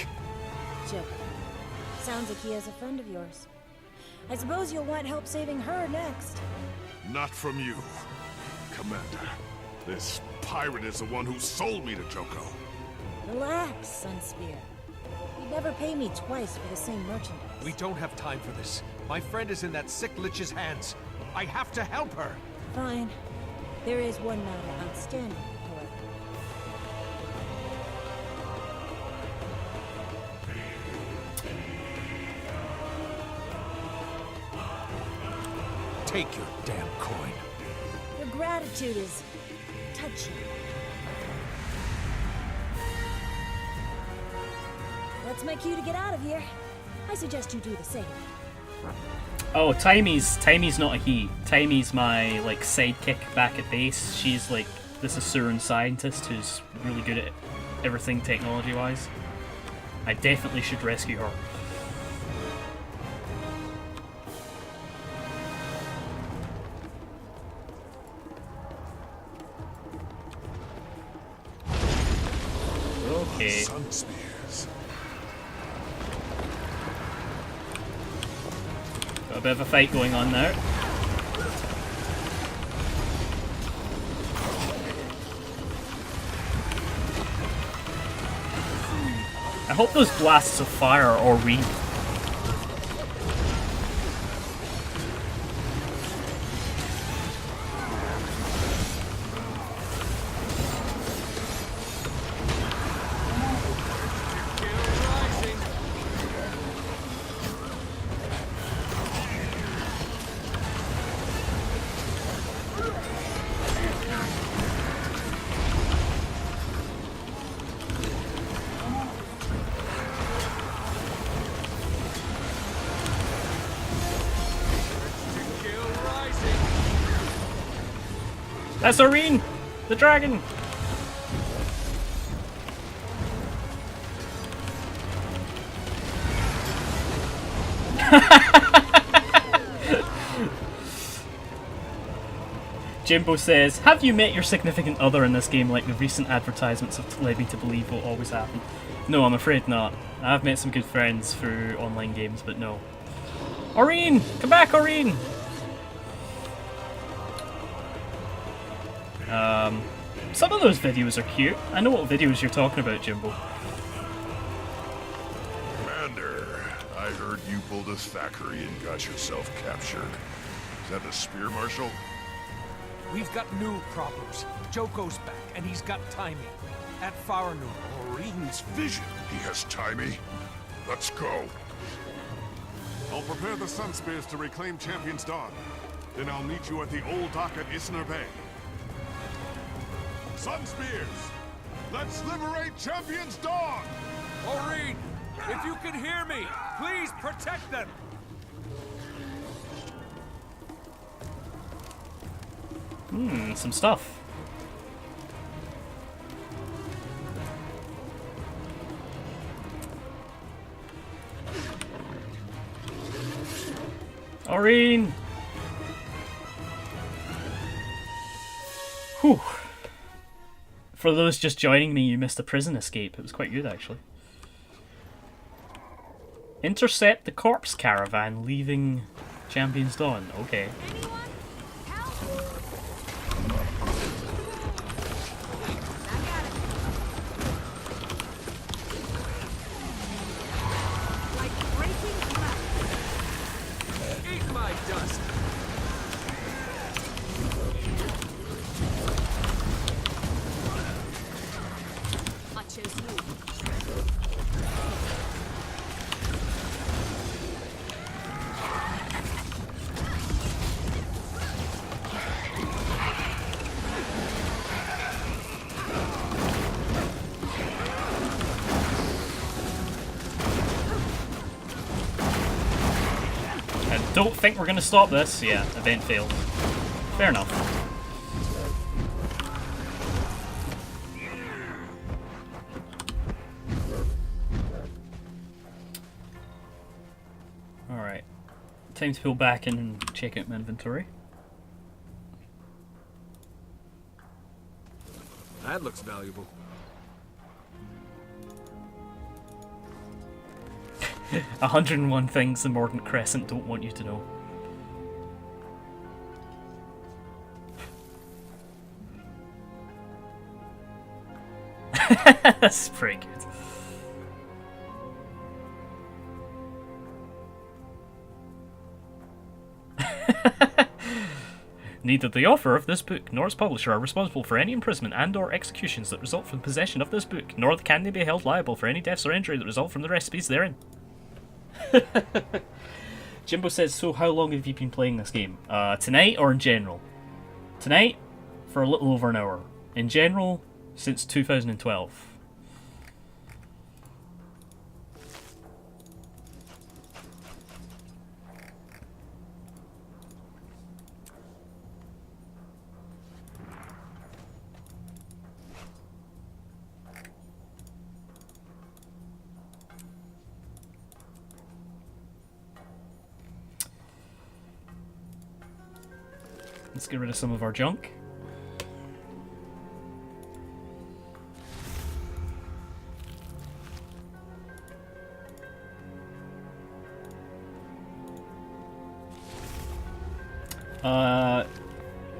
Chip, sounds like he has a friend of yours. I suppose you'll want help saving her next. Not from you, Commander. This pirate is the one who sold me to Joko. Relax, Sunspear. You'd never pay me twice for the same merchandise. We don't have time for this. My friend is in that sick lich's hands. I have to help her. Fine. There is one matter outstanding, however. Take your damn coin. Your gratitude is touching. That's my cue to get out of here. I suggest you do the same. Oh, Timey's not a he. Timey's my like sidekick back at base. She's like this Asuran scientist who's really good at everything technology-wise. I definitely should rescue her. Okay. Sunspears. Got a bit of a fight going on now. I hope those blasts of fire are real. That's Aureen, the dragon. Jimbo says, have you met your significant other in this game like the recent advertisements have led me to believe will always happen? No, I'm afraid not. I've met some good friends through online games, but no. Aureen! Come back, Aureen! Some of those videos are cute. I know what videos you're talking about, Jimbo. Commander, I heard you pulled a Thackeray and got yourself captured. Is that the Spear Marshal? We've got new problems. Joko's back, and he's got Timey. At Faranur. Aureen's vision. He has Timey? Let's go. I'll prepare the Sunspears to reclaim Champion's Dawn. Then I'll meet you at the old dock at Isner Bay. Sunspears! Let's liberate Champion's Dawn! Aureen, if you can hear me, please protect them! Some stuff. Aurene! Whew. For those just joining me, you missed a prison escape. It was quite good, actually. Intercept the corpse caravan leaving Champion's Dawn. Okay. Eat my dust. I chose you. I don't think we're gonna stop this. Yeah, event failed. Fair enough. Alright. Time to pull back in and check out my inventory. That looks valuable. 101 things the Mordant Crescent don't want you to know. That's pretty good. Neither the author of this book nor its publisher are responsible for any imprisonment and or executions that result from possession of this book, nor can they be held liable for any deaths or injury that result from the recipes therein. Jimbo says, so how long have you been playing this game? Tonight or in general? Tonight, for a little over an hour. In general, since 2012. Let's get rid of some of our junk.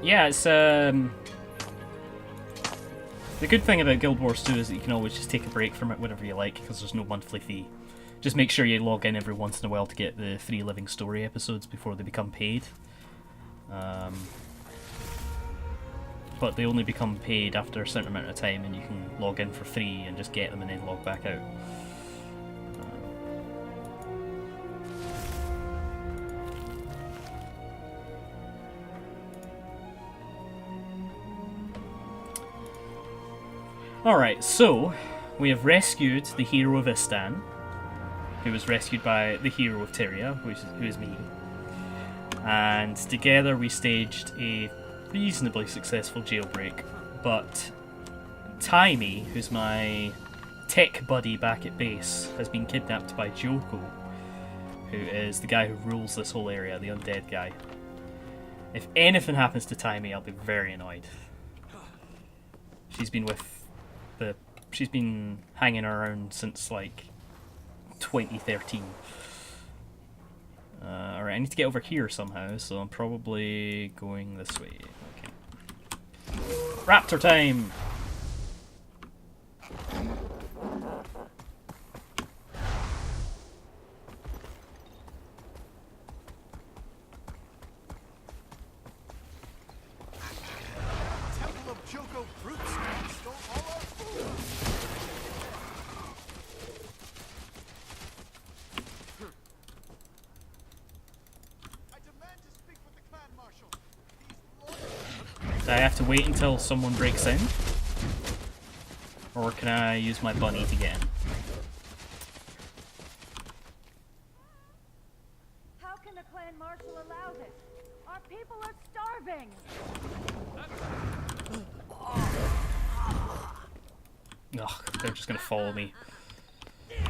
Yeah, it's the good thing about Guild Wars 2 is that you can always just take a break from it whenever you like, because there's no monthly fee. Just make sure you log in every once in a while to get the free Living Story episodes before they become paid. But they only become paid after a certain amount of time, and you can log in for free and just get them and then log back out. Alright, so we have rescued the hero of Istan, who was rescued by the hero of Tyria, who is me. And together we staged a reasonably successful jailbreak, but Taimi, who's my tech buddy back at base, has been kidnapped by Joko, who is the guy who rules this whole area, the undead guy. If anything happens to Taimi, I'll be very annoyed. She's been hanging around since like 2013. Alright, I need to get over here somehow, so I'm probably going this way. Okay. Raptor time! Temple of Joko fruit stand stole all our food. I demand to speak with the clan marshal. Do I have to wait until someone breaks in? Or can I use my bunny to get in? How can the clan marshal allow this? Our people are starving. Ugh, they're just gonna follow me. I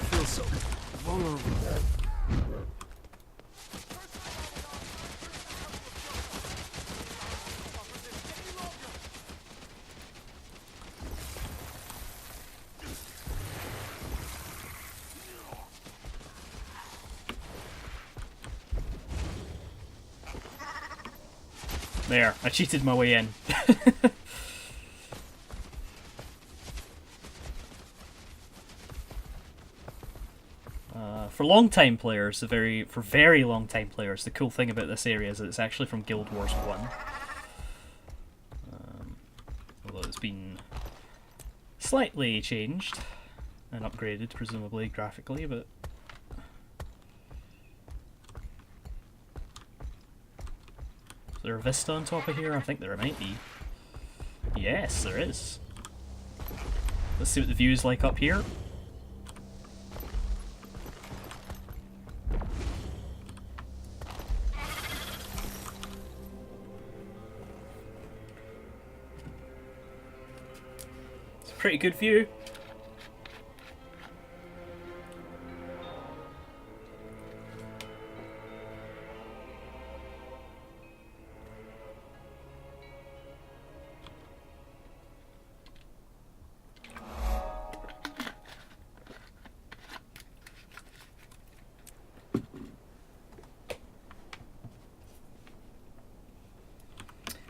feel so vulnerable. There, I cheated my way in. For long-time players, for very long-time players, the cool thing about this area is that it's actually from Guild Wars 1. Although it's been slightly changed and upgraded, presumably graphically, but is there a vista on top of here? I think there might be. Yes, there is. Let's see what the view is like up here. It's a pretty good view.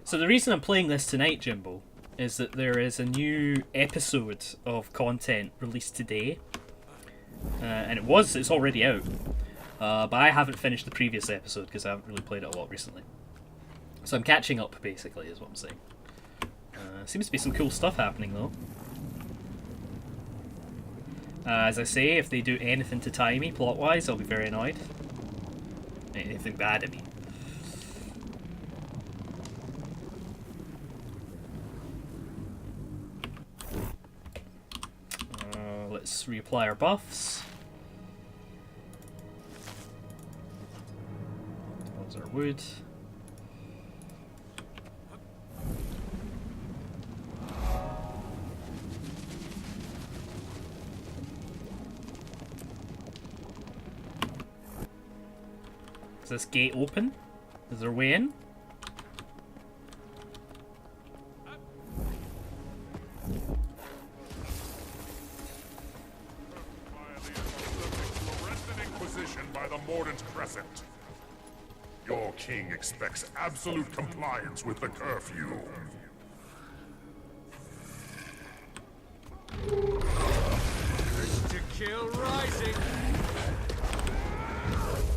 So the reason I'm playing this tonight, Jimbo, is that there is a new episode of content released today. And it's already out. But I haven't finished the previous episode because I haven't really played it a lot recently. So I'm catching up, basically, is what I'm saying. Seems to be some cool stuff happening, though. As I say, if they do anything to tie me plot-wise, I'll be very annoyed. Anything bad, I mean. Let's reapply our buffs. Towards our wood. Is this gate open? Is there a way in? Your king expects absolute compliance with the curfew. First to kill rising.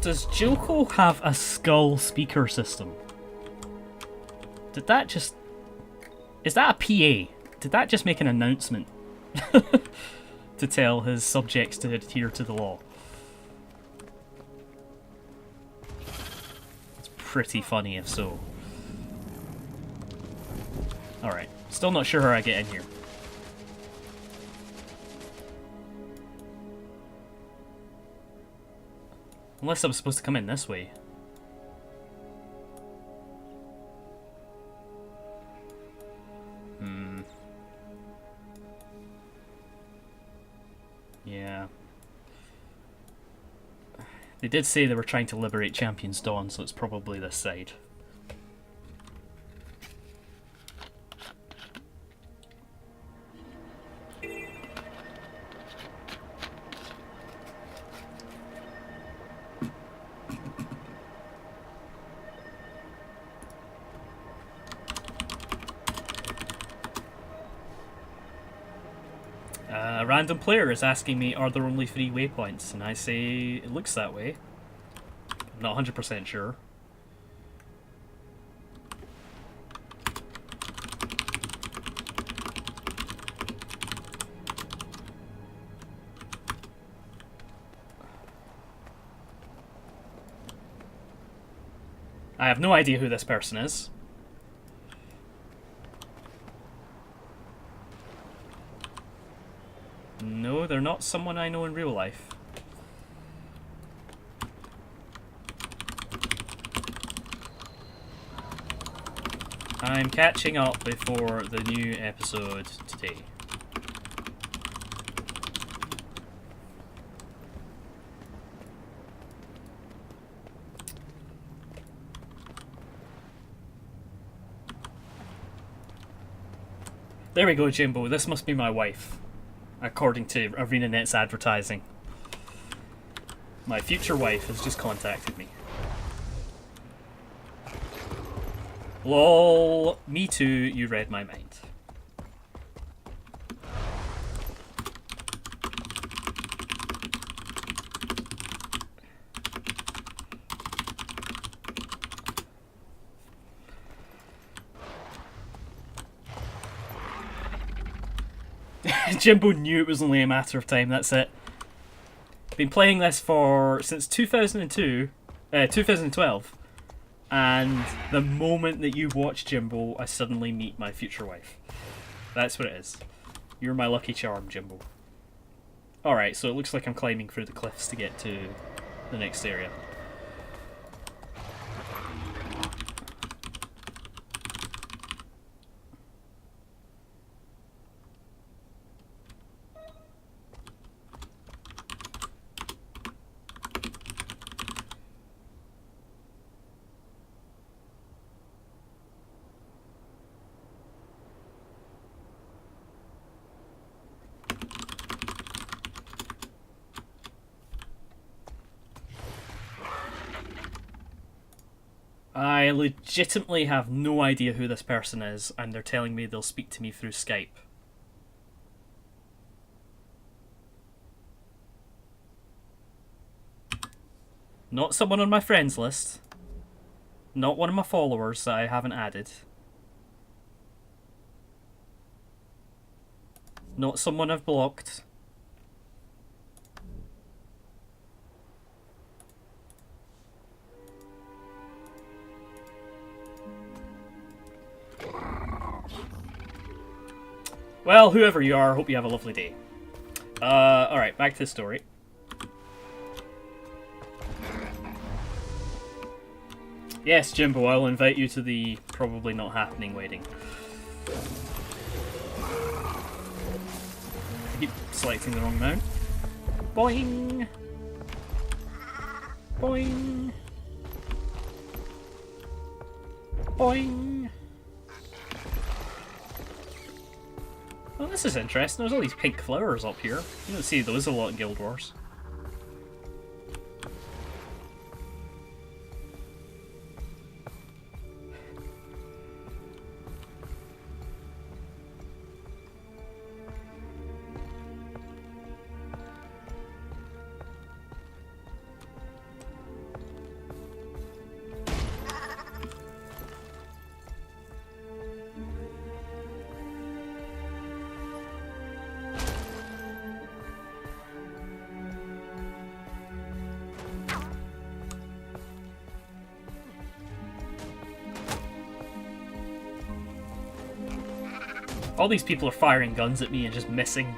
Does Joko have a skull speaker system? Did that just... Is that a PA? Did that just make an announcement? To tell his subjects to adhere to the law? Pretty funny if so. Alright, still not sure how I get in here. Unless I'm supposed to come in this way. Yeah. They did say they were trying to liberate Champion's Dawn, so it's probably this side. A random player is asking me, are there only 3 waypoints? And I say, it looks that way. I'm not 100% sure. I have no idea who this person is. No, they're not someone I know in real life. I'm catching up before the new episode today. There we go, Jimbo. This must be my wife, according to ArenaNet's advertising. My future wife has just contacted me. LOL, me too, you read my mind. Jimbo knew it was only a matter of time, that's it. Been playing this since 2012, and the moment that you watch Jimbo, I suddenly meet my future wife. That's what it is. You're my lucky charm, Jimbo. Alright, so it looks like I'm climbing through the cliffs to get to the next area. I legitimately have no idea who this person is, and they're telling me they'll speak to me through Skype. Not someone on my friends list. Not one of my followers that I haven't added. Not someone I've blocked. Well, whoever you are, hope you have a lovely day. Alright, back to the story. Yes, Jimbo, I'll invite you to the probably not happening wedding. I keep selecting the wrong mount. Boing! Boing! Boing! Oh, this is interesting. There's all these pink flowers up here. You don't see those a lot in Guild Wars. All these people are firing guns at me and just missing.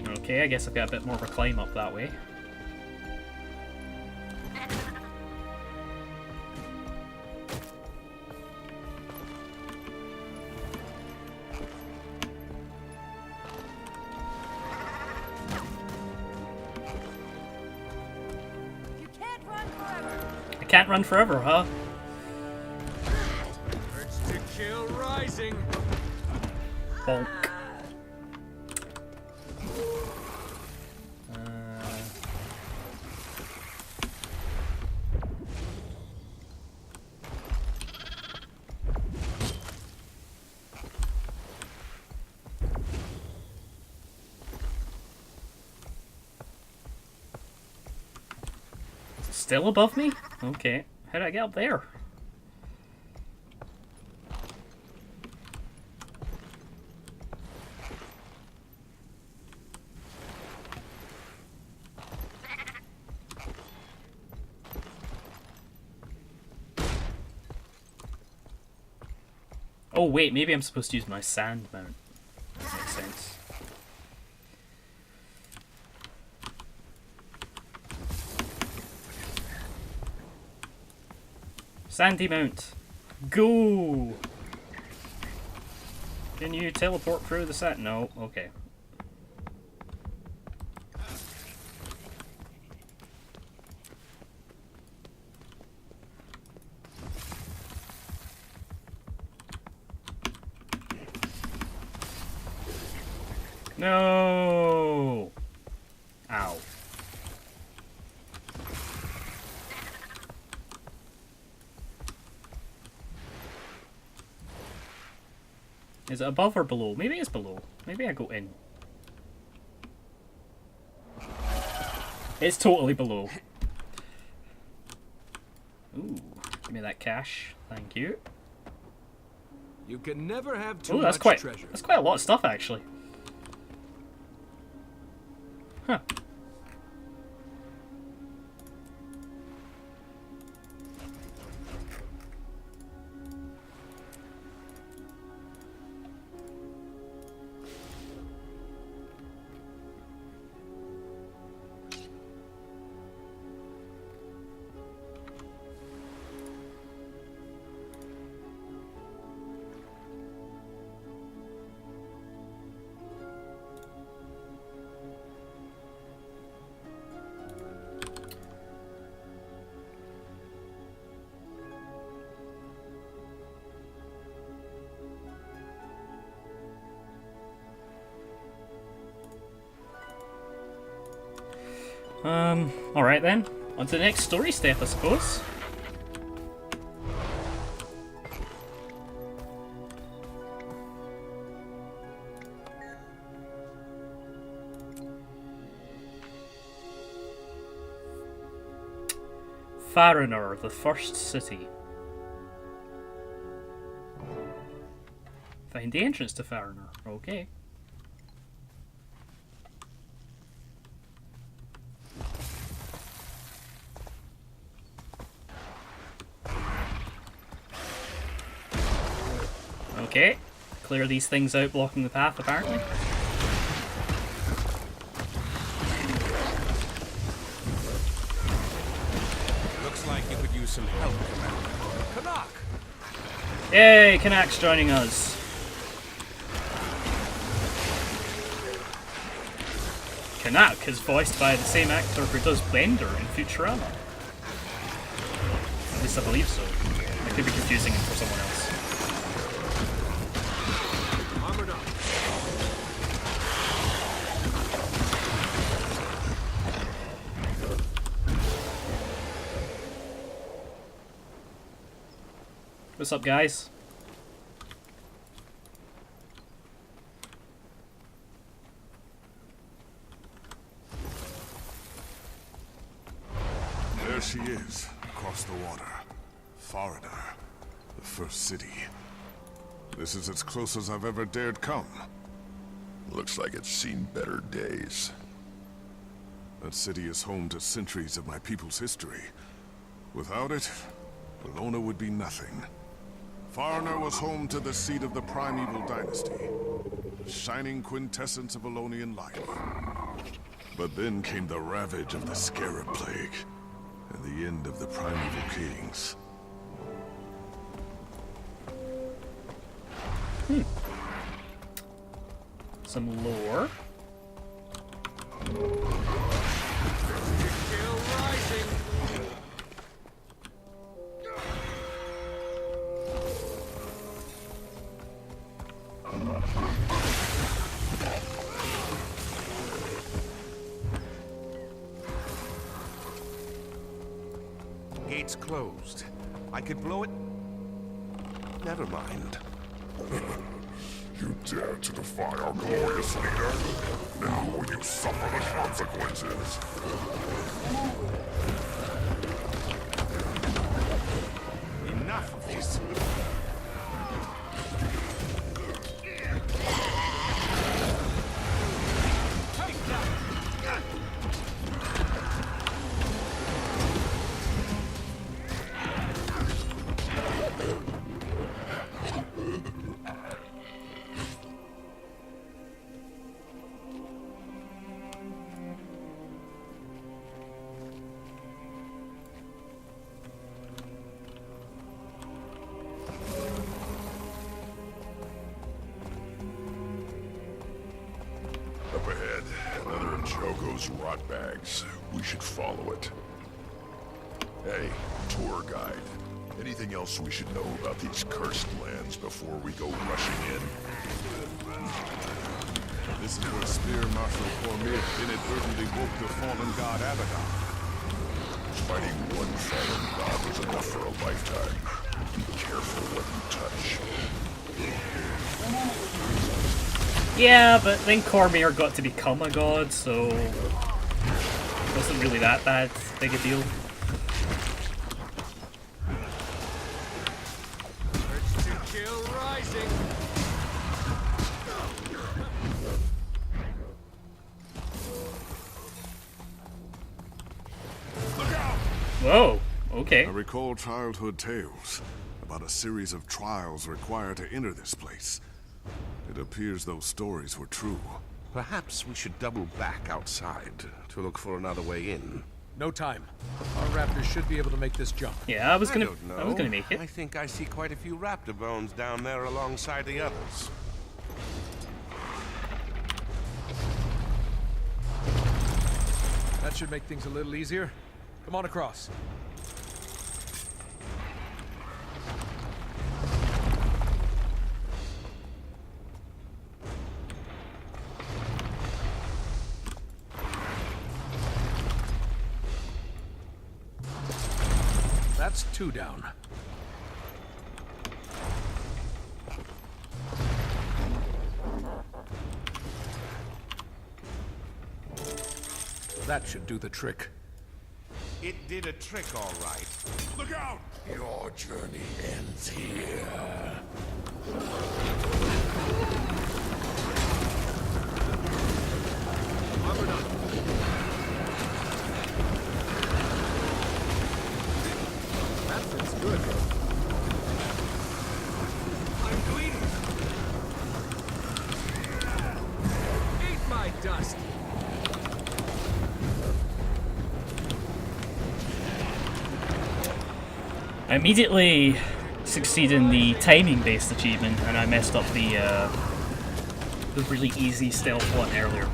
Okay, I guess I've got a bit more of a climb up that way. Can't run forever, huh? Urge to kill rising. Bonk. Still above me? Okay. How did I get up there? Oh wait, maybe I'm supposed to use my sand mount. That makes sense. Sandy mount. Go! Can you teleport through the set? No. Okay. No! Ow. Is it above or below? Maybe it's below. Maybe I go in. It's totally below. Ooh, give me that cash. Thank you. You can never have too Ooh, that's much treasure. That's quite a lot of stuff, actually. Huh. Alright then. On to the next story step, I suppose. Farinor, the first city. Find the entrance to Farinor. Okay. Okay, clear these things out blocking the path, apparently. Looks like you could use some help, Commander. Canuck! Yay, Kanak's joining us. Kanak is voiced by the same actor who does Bender in Futurama. At least I believe so. I could be confusing him for someone else. What's up, guys? There she is, across the water. Farinor, the first city. This is as close as I've ever dared come. Looks like it's seen better days. That city is home to centuries of my people's history. Without it, Bologna would be nothing. Farinor was home to the seat of the primeval dynasty, the shining quintessence of Bolognian life. But then came the ravage of the Scarab Plague, and the end of the primeval kings. Some lore. Still rising. Gates closed. I could blow it. Never mind. You dare to defy our glorious leader? Now will you suffer the consequences? Enough of this. those rotbags. We should follow it. Hey, tour guide. Anything else we should know about these cursed lands before we go rushing in? This is where Spear Marshal Cormir inadvertently woke the fallen god Abaddon. Fighting one fallen god is enough for a lifetime. Be careful what you touch. Yeah, but then Cormir got to become a god, so it wasn't really that big a deal. Urge to kill rising. Whoa, okay. I recall childhood tales about a series of trials required to enter this place. It appears those stories were true. Perhaps we should double back outside to look for another way in. No time. Our raptors should be able to make this jump. Yeah, I was gonna make it. I think I see quite a few raptor bones down there alongside the others. That should make things a little easier. Come on across. That's 2 down. That should do the trick. It did a trick, all right. Look out! Your journey ends here. Armored up. That feels good. I'm bleeding. Eat my dust. I immediately succeeded in the timing-based achievement, and I messed up the really easy stealth one earlier.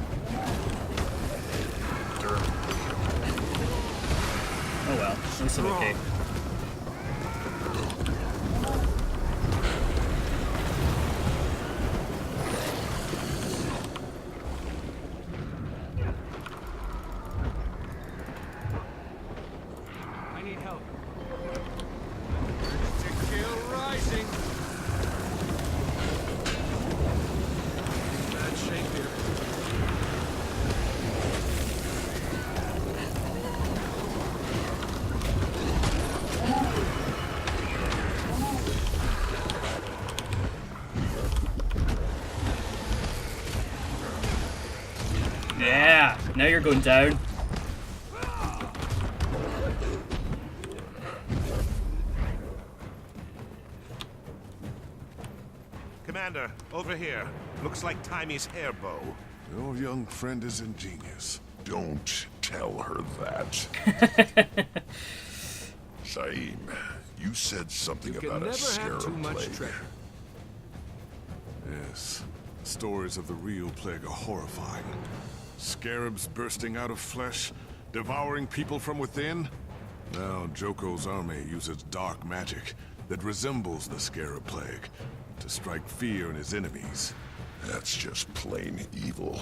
Oh well, at least I'm okay. I need help. Urge to kill rising. Bad shape here. Yeah, now you're going down. Commander, over here. Looks like Timey's hair bow. Your young friend is ingenious. Don't tell her that. Saeem, you said something You can about a never scarab have too much plague. treasure. Yes, stories of the real plague are horrifying. Scarabs bursting out of flesh, devouring people from within. Now Joko's army uses dark magic that resembles the scarab plague to strike fear in his enemies. That's just plain evil.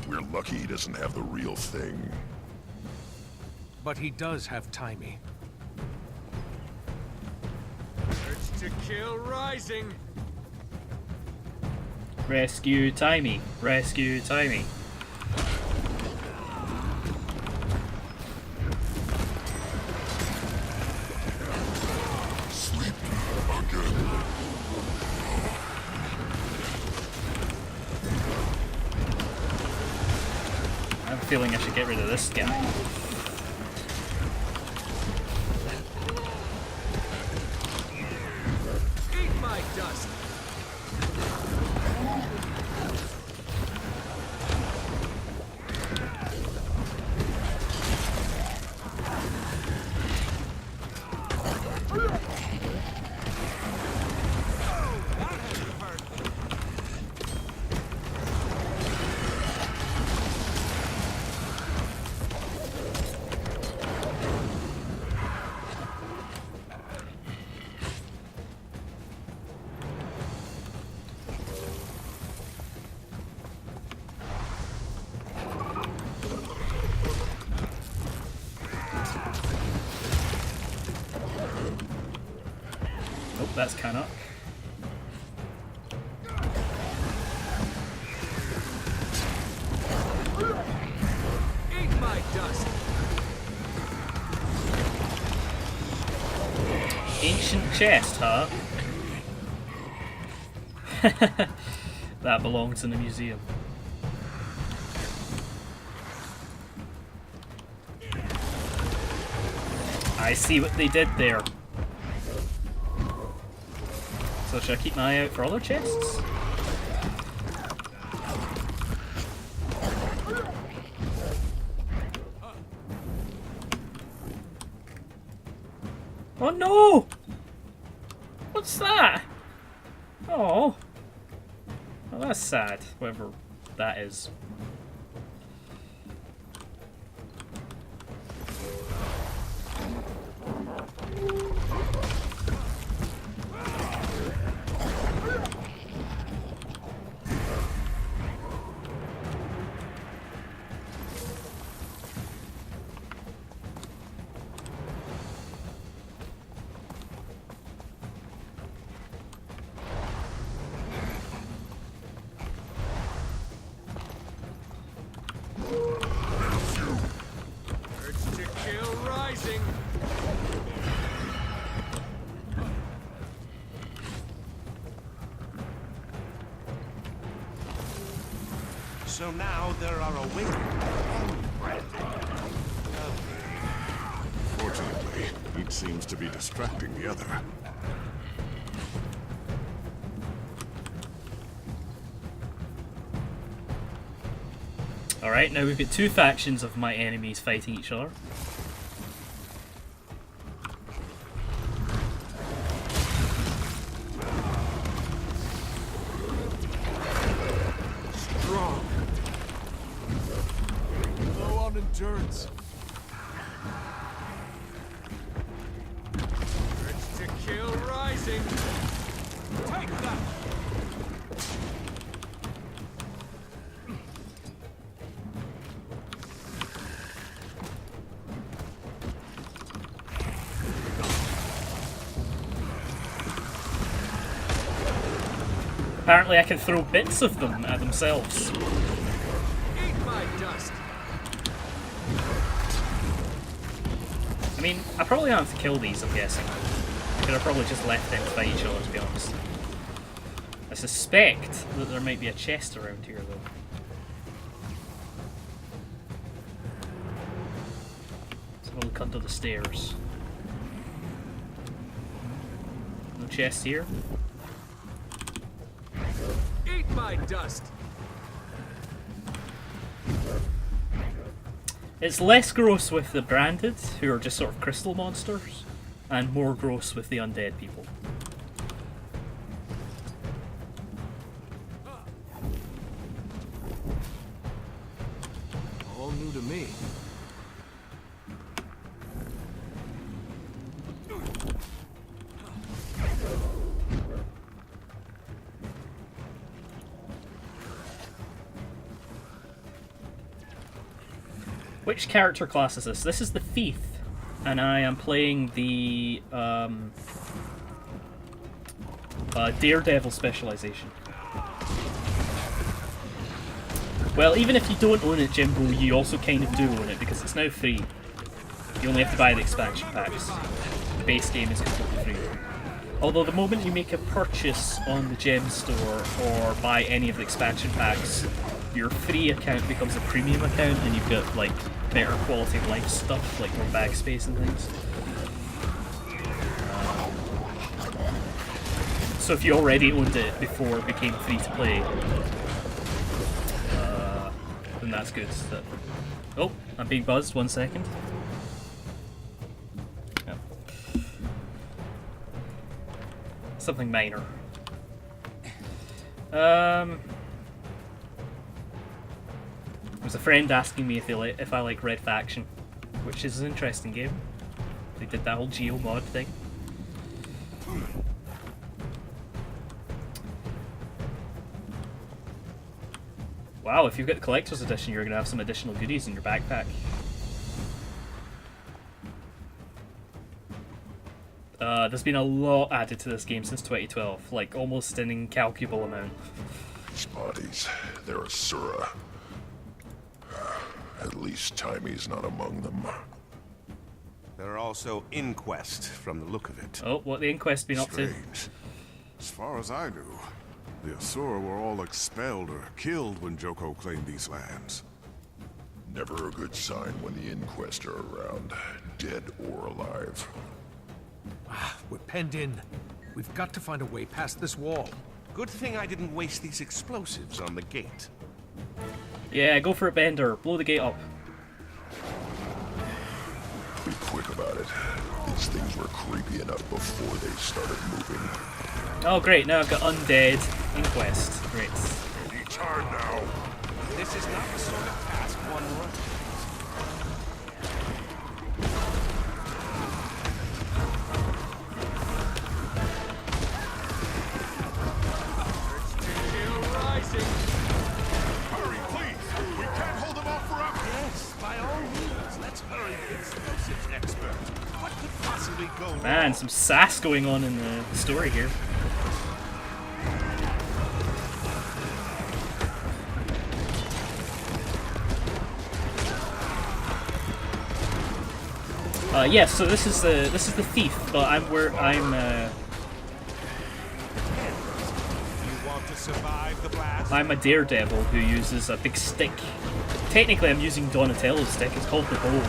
We're lucky he doesn't have the real thing. But he does have Timey. Urge to kill rising. Rescue Timey. Rescue Timey. Sleep again. I have a feeling I should get rid of this guy. Eat my dust. Nope, that's Canuck. Eat my dust. Ancient chest, huh? That belongs in a museum. I see what they did there. So should I keep my eye out for other chests? Oh no! What's that? Oh. Oh, that's sad, whatever that is. Urge to kill rising. So now there are awakened. Fortunately, each seems to be distracting the other. Alright, now we've got two factions of my enemies fighting each other. Strong. Low on endurance. Urge to kill rising. Take that. Apparently I can throw bits of them at themselves. Eat my dust. I mean, I probably don't have to kill these, I'm guessing. I could have probably just left them fight each other, to be honest. I suspect that there might be a chest around here, though. Let's have a look under the stairs. No chest here. Eat my dust. It's less gross with the branded, who are just sort of crystal monsters, and more gross with the undead people. All new to me. Which character class is this? This is the Thief, and I am playing the Daredevil specialization. Well, even if you don't own it, Jimbo, you also kind of do own it, because it's now free. You only have to buy the expansion packs. The base game is completely free. Although the moment you make a purchase on the gem store or buy any of the expansion packs, your free account becomes a premium account, and you've got like better quality of life stuff, like more bag space and things. So if you already owned it before it became free to play, then that's good. Oh, I'm being buzzed. 1 second. Yep. Something minor. There's a friend asking me if I like Red Faction, which is an interesting game. They did that whole Geo mod thing. Wow, if you've got the collector's edition, you're going to have some additional goodies in your backpack. There's been a lot added to this game since 2012, like almost an incalculable amount. These bodies, they're Asura. At least Timey's not among them. There are also Inquest, from the look of it. Oh, what the Inquest been up to? Strange. As far as I knew, the Asura were all expelled or killed when Joko claimed these lands. Never a good sign when the Inquest are around, dead or alive. We're penned in. We've got to find a way past this wall. Good thing I didn't waste these explosives on the gate. Yeah, go for it, Bender. Blow the gate up. Be quick about it. These things were creepy enough before they started moving. Oh great, now I've got Undead Inquest. Great. Any time now. This is not the sort of task one runs. Hurry, please! We can't hold them off forever! Yes, by all means, let's hurry the explosives expert. What could possibly go wrong? Man, some sass going on in the story here. Yeah, so this is the thief, but I'm You want to survive the blast? I'm a daredevil who uses a big stick. Technically, I'm using Donatello's stick. It's called the bow.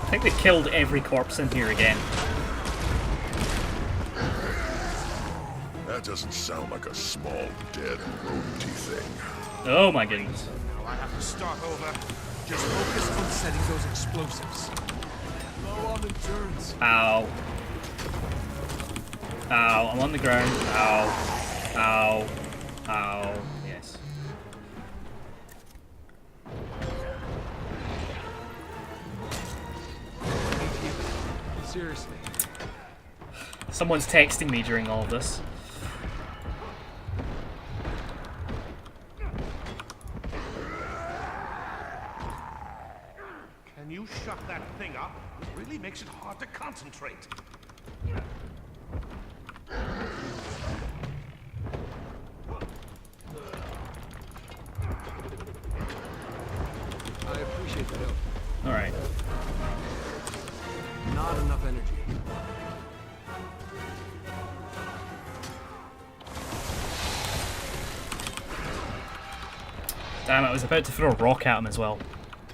I think they've killed every corpse in here again. That doesn't sound like a small, dead, rodenty thing. Oh my goodness. Now I have to start over. Just focus on setting those explosives. Low on endurance. Ow. Ow, I'm on the ground. Ow. Ow. Ow. Yes. Seriously. Someone's texting me during all of this. Can you shut that thing up? It really makes it hard to concentrate. I appreciate the help. Alright. Not enough energy. Damn it, I was about to throw a rock at him as well.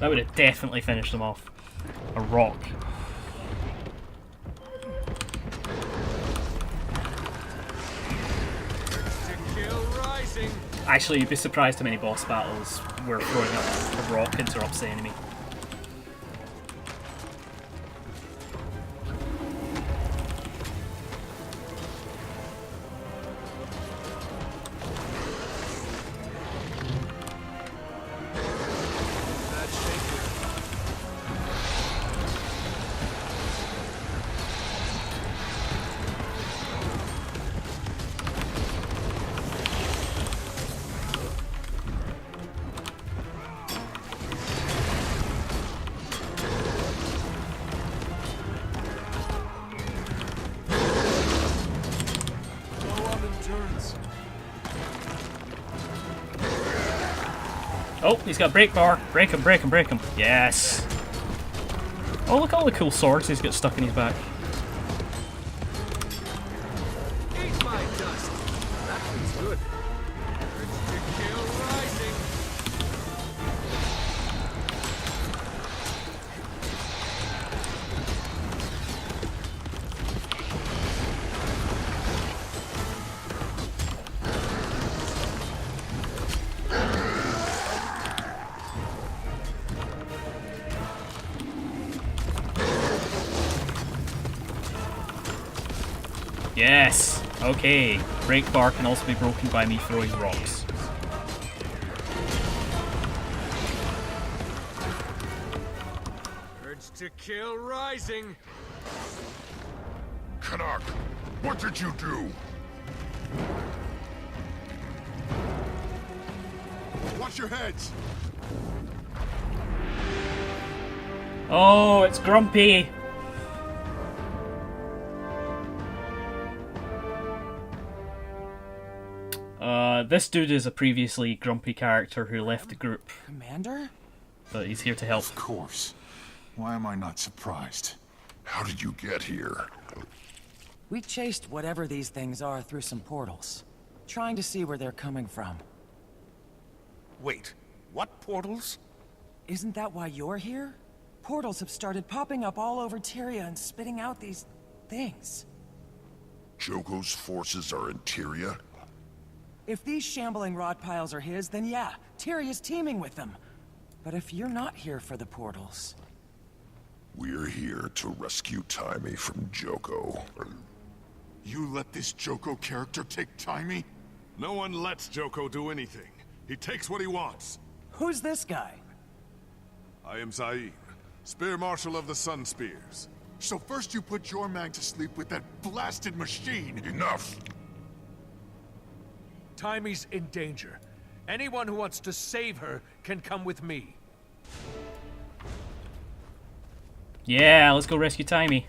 That would have definitely finished him off. A rock. Actually, you'd be surprised how many boss battles where throwing up a rock interrupts the enemy. Oh, he's got break bar. Break him, break him, break him. Yes. Oh, look at all the cool swords he's got stuck in his back. Eat my dust. That feels good. Urge to kill rising. Yes. Okay. Break bar can also be broken by me throwing rocks. Urge to kill rising. Canuck! What did you do? Watch your heads! Oh, it's Grumpy. This dude is a previously Grumpy character who left the group. Commander? But he's here to help. Of course. Why am I not surprised? How did you get here? We chased whatever these things are through some portals, trying to see where they're coming from. Wait, what portals? Isn't that why you're here? Portals have started popping up all over Tyria and spitting out these things. Joko's forces are in Tyria? If these shambling rod piles are his, then yeah, Tyria's teaming with them. But if you're not here for the portals... We're here to rescue Taimi from Joko. You let this Joko character take Taimi? No one lets Joko do anything. He takes what he wants. Who's this guy? I am Zain, Spear Marshal of the Sun Spears. So first you put your man to sleep with that blasted machine. Enough! Taimi's in danger. Anyone who wants to save her can come with me. Yeah, let's go rescue Taimi.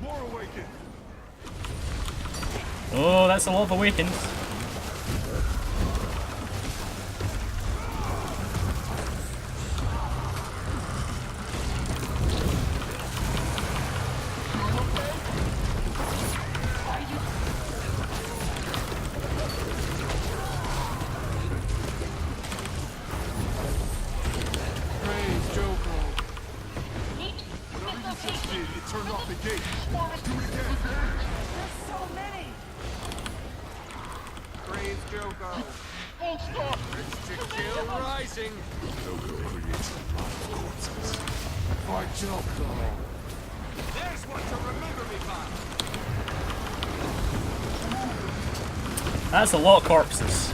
More awakened. Oh, that's a lot of awakens. That's a lot of corpses.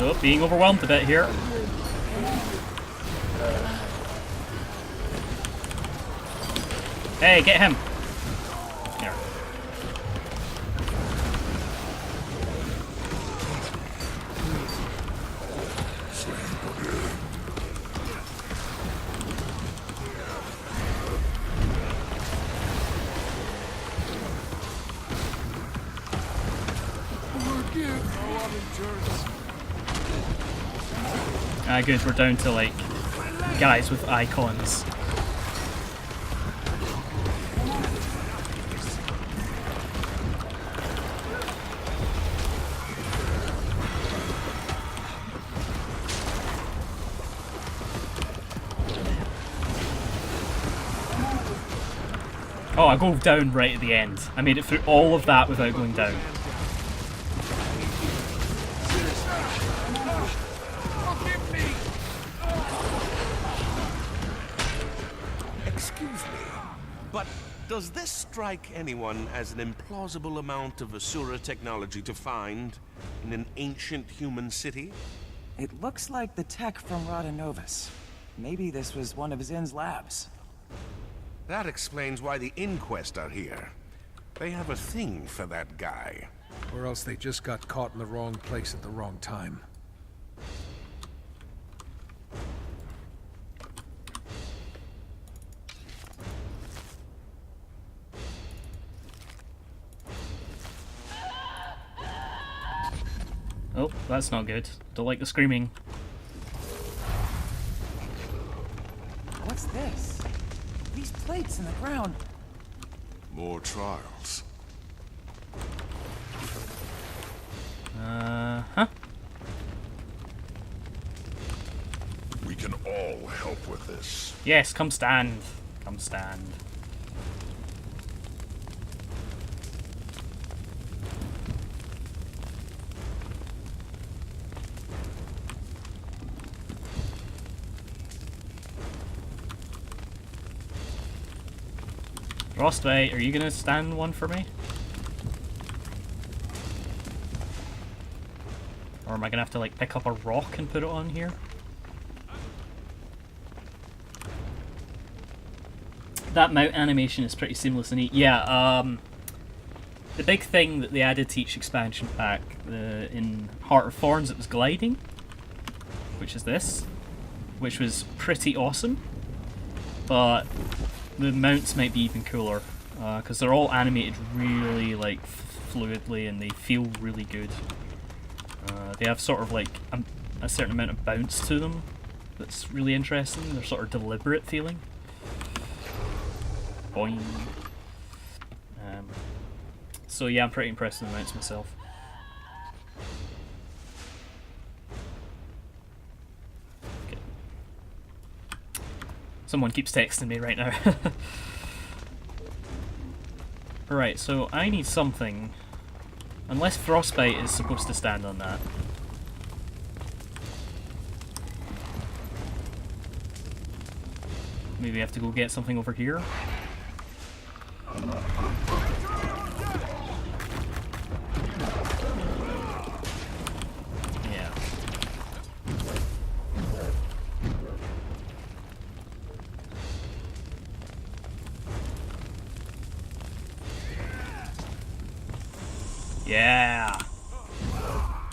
Oh, being overwhelmed a bit here. Hey, get him! There. Ah, good, we're down to like guys with icons. Oh, I go down right at the end. I made it through all of that without going down. Excuse me, but does this strike anyone as an implausible amount of Asura technology to find in an ancient human city? It looks like the tech from Radanovus. Maybe this was one of Zin's labs. That explains why the Inquest are here. They have a thing for that guy. Or else they just got caught in the wrong place at the wrong time. Oh, that's not good. Don't like the screaming. What's this? These plates in the ground. More trials. Huh? We can all help with this. Yes, come stand. Come stand. Frostbite, are you gonna stand one for me? Or am I gonna have to like pick up a rock and put it on here? That mount animation is pretty seamless and neat. Yeah, the big thing that they added to each expansion pack, in Heart of Thorns, it was gliding, which is this, which was pretty awesome. But the mounts might be even cooler, because they're all animated really like fluidly and they feel really good. They have sort of like a certain amount of bounce to them that's really interesting. They're sort of deliberate feeling. Boing. So yeah, I'm pretty impressed with the mounts myself. Okay. Someone keeps texting me right now. Alright, so I need something. Unless Frostbite is supposed to stand on that. Maybe I have to go get something over here. Yeah. Yeah.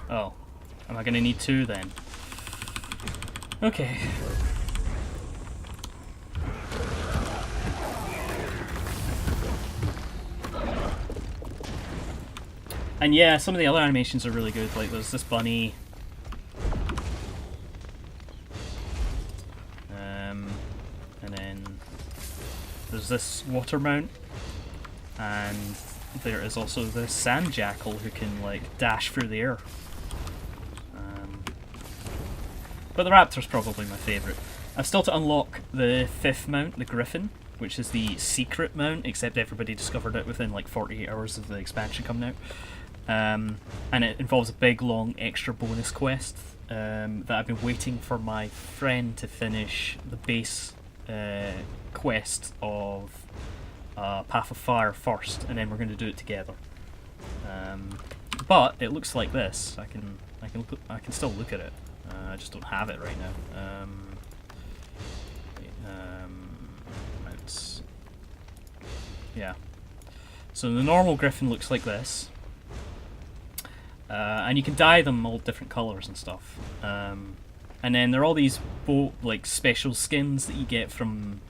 Oh. Am I gonna need two then? Okay. And yeah, some of the other animations are really good, like there's this bunny. And then there's this water mount. And there is also the sand jackal who can like dash through the air. But the raptor's probably my favourite. I've still to unlock the 5th mount, the griffin, which is the secret mount, except everybody discovered it within like 48 hours of the expansion coming out. And it involves a big long extra bonus quest that I've been waiting for my friend to finish the base quest of Path of Fire first, and then we're going to do it together. But it looks like this. I can still look at it. I just don't have it right now. Mounts. Yeah. So the normal griffin looks like this. And you can dye them all different colours and stuff. And then there are all these like special skins that you get from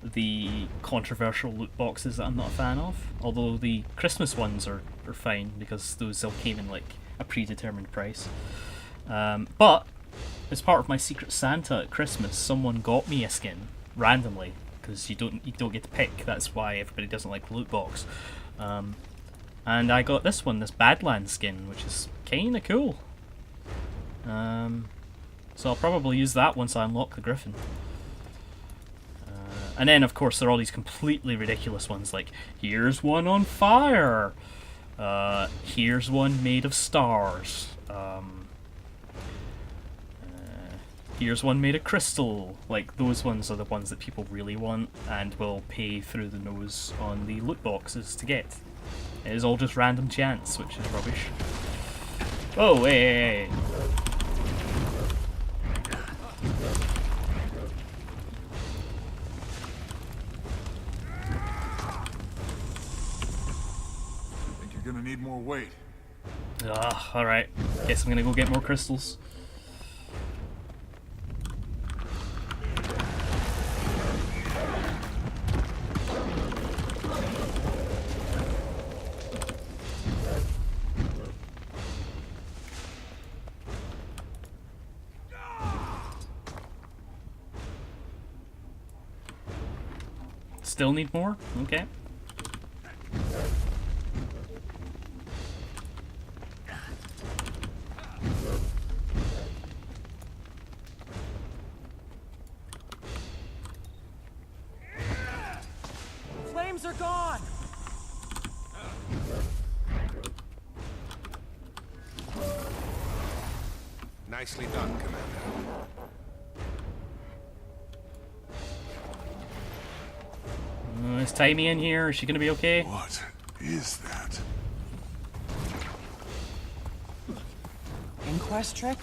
the controversial loot boxes that I'm not a fan of. Although the Christmas ones are fine because those all came in like a predetermined price. But as part of my Secret Santa at Christmas, someone got me a skin randomly because you don't get to pick. That's why everybody doesn't like the loot box. And I got this one, this Badlands skin, which is kinda cool. So I'll probably use that once I unlock the Griffin. And then, of course, there are all these completely ridiculous ones, like, here's one on fire! Here's one made of stars. Here's one made of crystal. Like, those ones are the ones that people really want and will pay through the nose on the loot boxes to get. It is all just random chance, which is rubbish. Oh, hey! Think you're gonna need more weight. Alright. Guess I'm gonna go get more crystals. Still need more? Okay. Flames are gone! Nicely done, Commander. Is Timey in here? Is she gonna be okay? What is that? Inquest trick?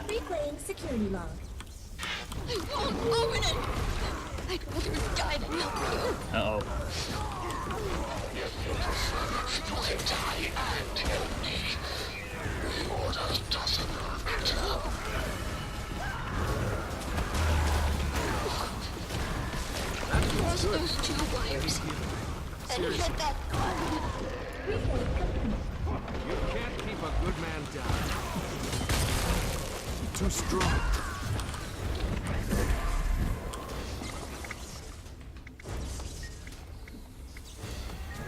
Replaying security log. I won't open it! I'd rather die than help you. Uh-oh. You'll die and help me. Order doesn't matter. Cross those 2 wires and hit that button. You can't keep a good man down. Too strong.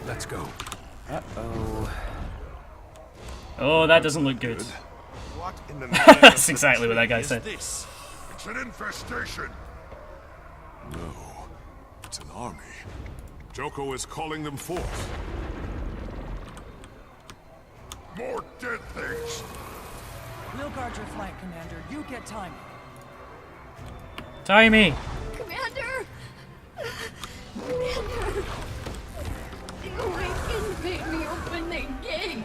Let's go. Uh-oh. Oh, that doesn't look good. What in the That's exactly what that guy said. This? It's an infestation. No, it's an army. Joko is calling them forth. More dead things. We'll guard your flank, Commander. You get time. Timey! Commander! Commander! The Awakened made me open the gate!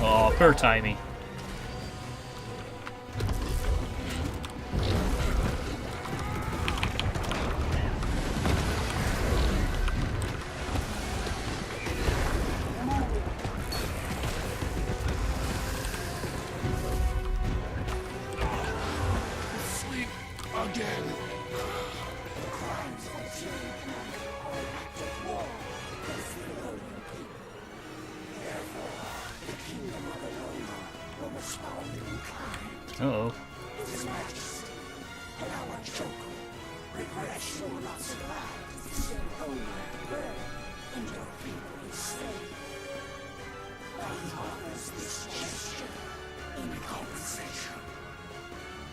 Oh, poor Timey. Sleep again. Uh-oh.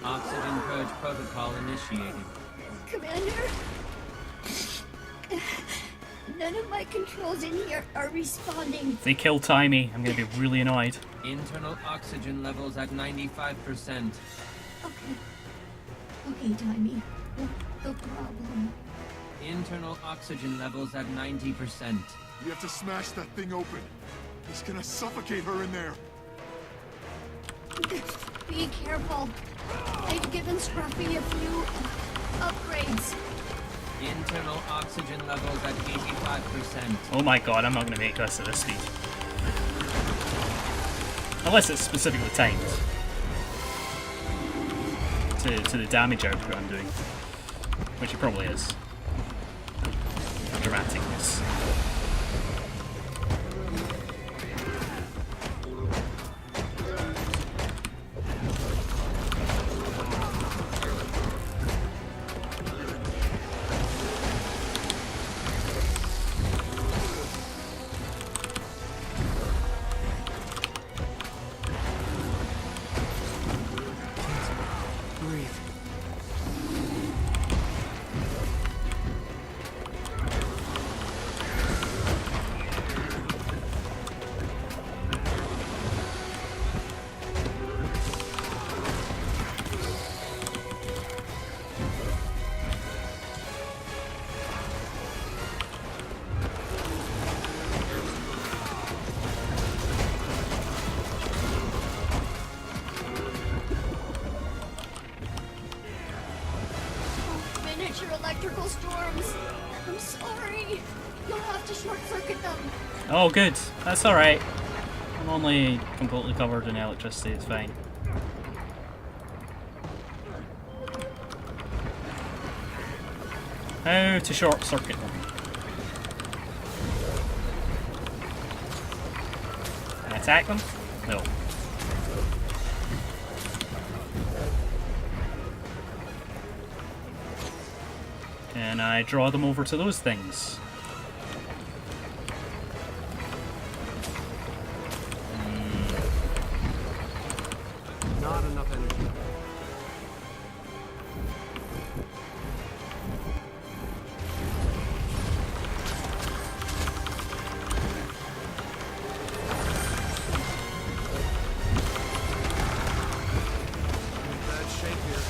Oxygen purge protocol initiated. Commander? None of my controls in here are responding. If they kill Timey, I'm gonna be really annoyed. Internal oxygen levels at 95%. Okay. Okay, Timey. What's the problem? Internal oxygen levels at 90%. We have to smash that thing open. He's gonna suffocate her in there. Be careful. I've given Scruffy a few upgrades. Internal oxygen levels at 85%. Oh my god, I'm not gonna make this at this speed. Unless it's specifically timed to the damage output I'm doing. Which it probably is. Dramaticness. Miniature electrical storms. I'm sorry. You'll have to short-circuit them. Oh good, that's alright. I'm only completely covered in electricity, it's fine. How to short circuit them? Can I attack them? No. Can I draw them over to those things? Not enough energy. Bad shape here.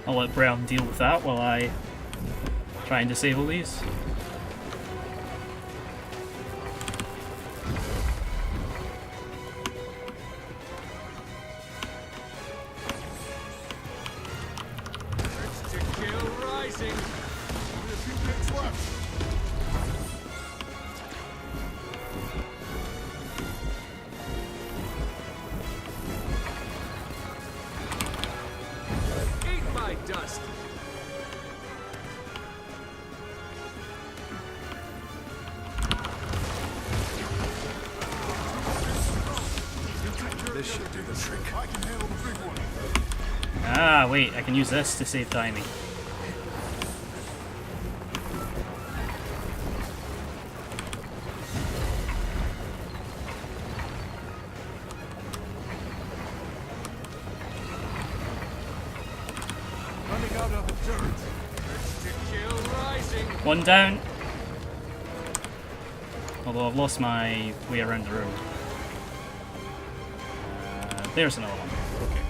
I'll let Brown deal with that while I try and disable these. To kill rising. Only a few picks left. Eat my dust. This should do the trick. I can handle the big one. Ah, wait, I can use this to save timing. Running out of the dirt. To kill rising. One down. Although I've lost my way around the room. There's another one. Okay.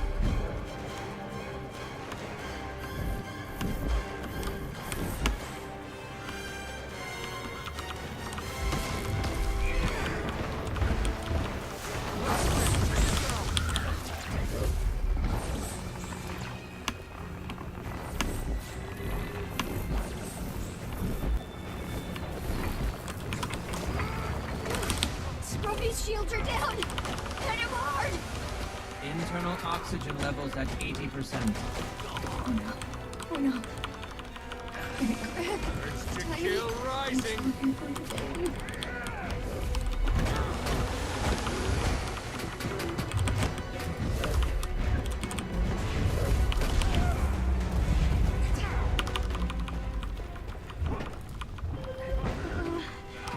Scruffy's shields are down. Hit him hard. Internal oxygen levels at 80%. Oh no. Oh no. To kill rising.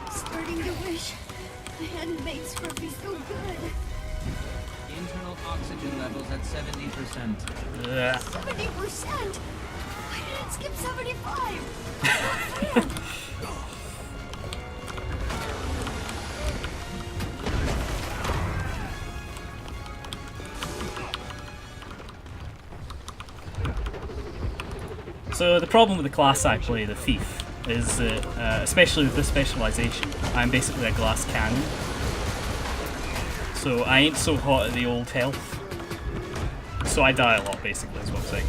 Starting to wish I hadn't made Scruffy so good. Internal oxygen levels at 70%. 70%? Why did it skip 75? So the problem with the class I play, the Thief, is that, especially with this specialisation, I'm basically a glass cannon. So I ain't so hot at the old health. So I die a lot, basically, is what I'm saying.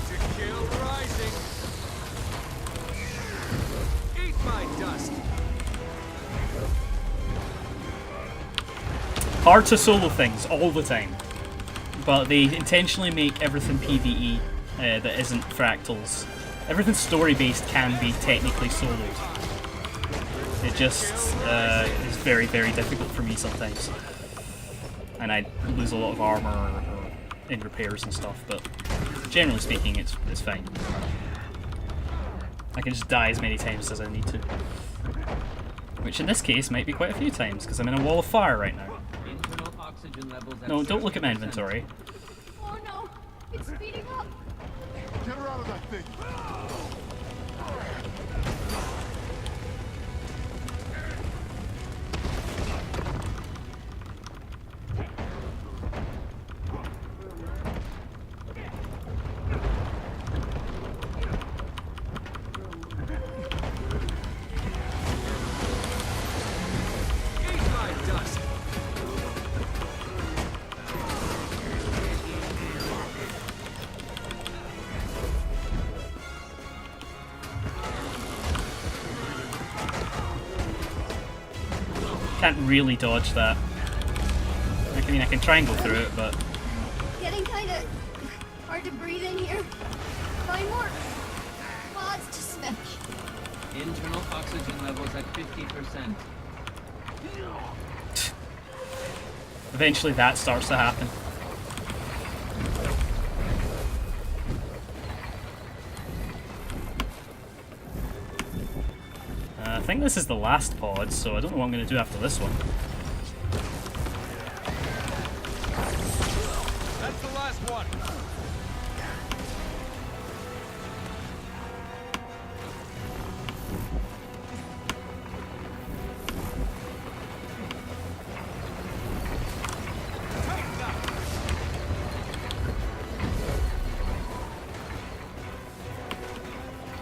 To kill rising. Eat my dust. Hard to solo things all the time, but they intentionally make everything PvE that isn't fractals. Everything story-based can be technically soloed. It just is very, very difficult for me sometimes. And I lose a lot of armor or in repairs and stuff, but generally speaking, it's fine. I can just die as many times as I need to. Which in this case might be quite a few times, because I'm in a wall of fire right now. No, don't look at my inventory. Oh no, it's speeding up. Get her out of that thing. Eat my dust. Can't really dodge that. I mean, I can try and go through it, but Getting kinda hard to breathe in here. Find more pods to smash. Internal oxygen levels at 50%. eventually that starts to happen. I think this is the last pod, so I don't know what I'm going to do after this one. That's the last one.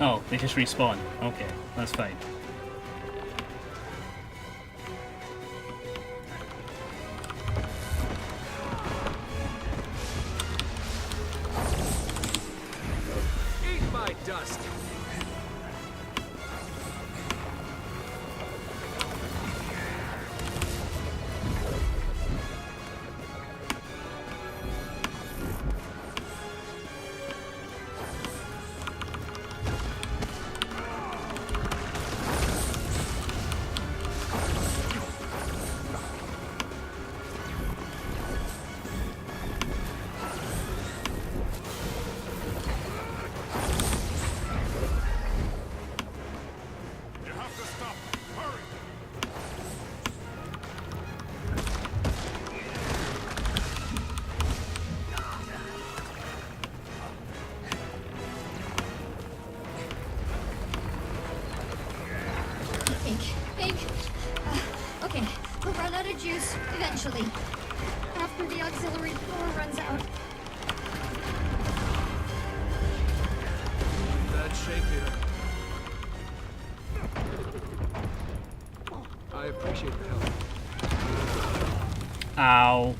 Oh, they just respawn. Okay, that's fine. Eat my dust. Think. Okay, we'll run out of juice eventually. After the auxiliary power runs out. Bad shape here. I appreciate the help. Ow.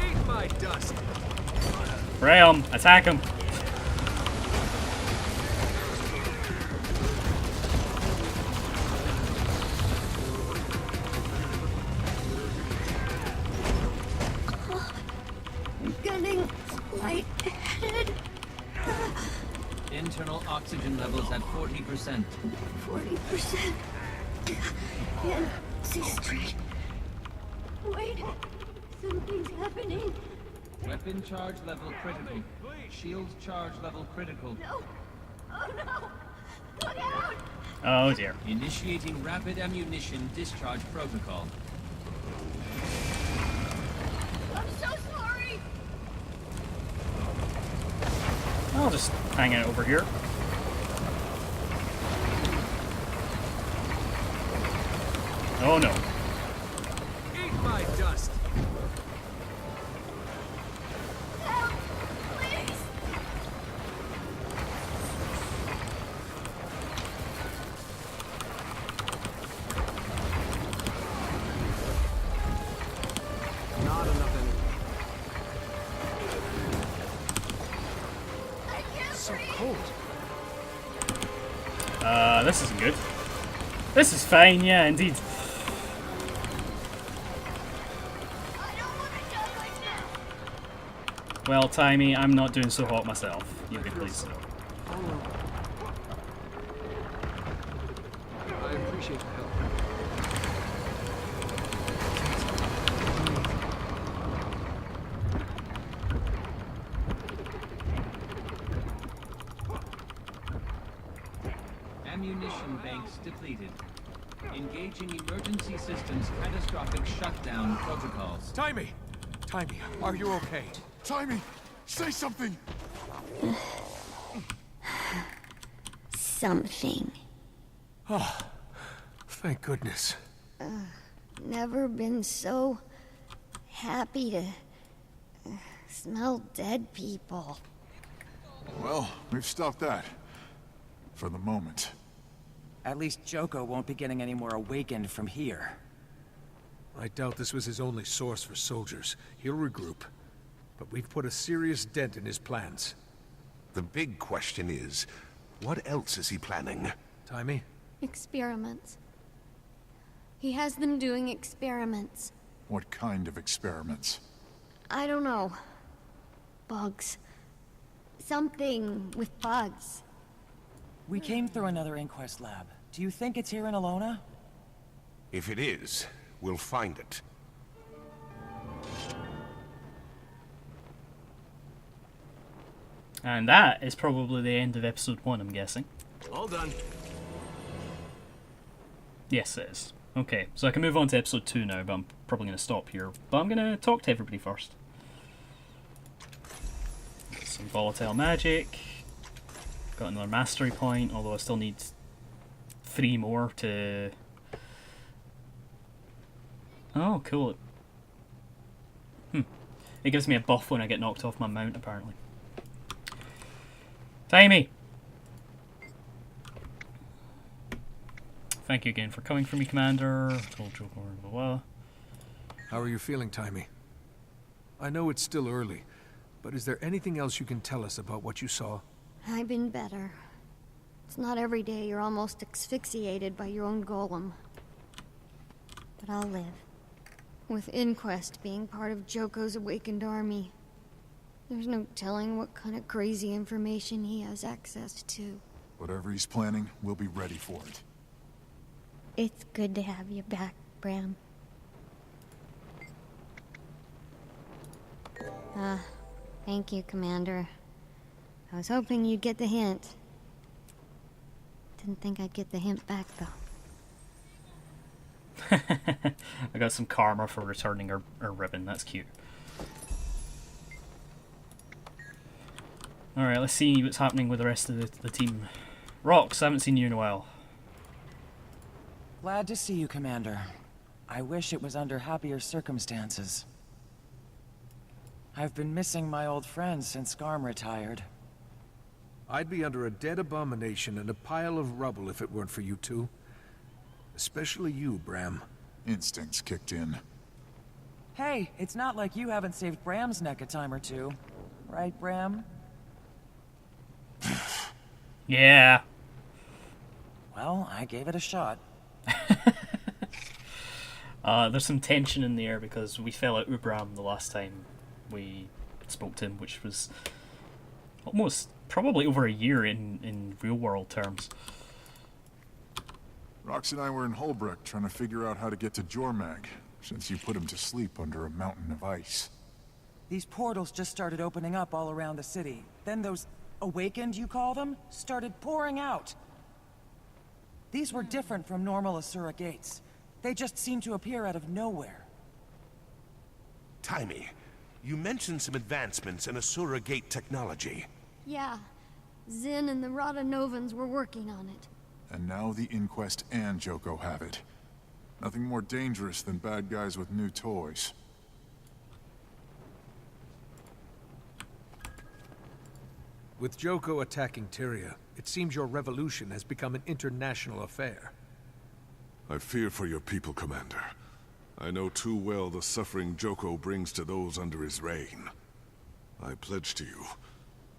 Eat my dust. Spray him! Attack him! I'm getting lightheaded. Internal oxygen levels at 40%. 40%. And C Street. Wait, something's happening. Weapon charge level critical. Shield charge level critical. No. Oh no. Look out. Oh dear. Initiating rapid ammunition discharge protocol. I'm so sorry. I'll just hang out over here. Oh no. Eat my dust. Help, please. Not enough energy. I can't So breathe. cold. This isn't good. This is fine, yeah, indeed. I don't want to die like this. Well, Timey, I'm not doing so hot myself. You can please know. I appreciate the help. Ammunition banks depleted. Engaging emergency systems catastrophic shutdown protocols. Timey! Timey, are you okay? Timey, say something! Something. Oh, thank goodness. Never been so happy to smell dead people. Well, we've stopped that. For the moment. At least Joko won't be getting any more awakened from here. I doubt this was his only source for soldiers. He'll regroup. But we've put a serious dent in his plans. The big question is, what else is he planning? Timey? Experiments. He has them doing experiments. What kind of experiments? I don't know. Bugs. Something with bugs. We came through another inquest lab. Do you think it's here in Alona? If it is, we'll find it. And that is probably the end of episode 1, I'm guessing. All done. Yes, it is. Okay, so I can move on to episode 2 now, but I'm probably going to stop here. But I'm going to talk to everybody first. Some volatile magic. Got another mastery point, although I still need 3 more to... Oh, cool. It It gives me a buff when I get knocked off my mount, apparently. Timey! Thank you again for coming for me, Commander. Told Joker, blah, blah. How are you feeling, Timey? I know it's still early, but is there anything else you can tell us about what you saw? I've been better. It's not every day you're almost asphyxiated by your own golem. But I'll live. With Inquest being part of Joko's awakened army, there's no telling what kind of crazy information he has access to. Whatever he's planning, we'll be ready for it. It's good to have you back, Bram. Thank you, Commander. I was hoping you'd get the hint. Didn't think I'd get the hint back, though. I got some karma for returning her ribbon. That's cute. Alright, let's see what's happening with the rest of the team. Rox, I haven't seen you in a while. Glad to see you, Commander. I wish it was under happier circumstances. I've been missing my old friends since Garm retired. I'd be under a dead abomination and a pile of rubble if it weren't for you two. Especially you, Bram. Instincts kicked in. Hey, it's not like you haven't saved Bram's neck a time or two. Right, Bram? Yeah. Well, I gave it a shot. There's some tension in the air because we fell out with Bram the last time we spoke to him, which was almost probably over a year in real world terms. Rox and I were in Holbrook trying to figure out how to get to Jormag, since you put him to sleep under a mountain of ice. These portals just started opening up all around the city. Then those awakened, you call them, started pouring out. These were different from normal Asura gates. They just seemed to appear out of nowhere. Timey, you mentioned some advancements in Asura gate technology. Yeah, Zin and the Radanovans were working on it. And now the Inquest and Joko have it. Nothing more dangerous than bad guys with new toys. With Joko attacking Tyria, it seems your revolution has become an international affair. I fear for your people, Commander. I know too well the suffering Joko brings to those under his reign. I pledge to you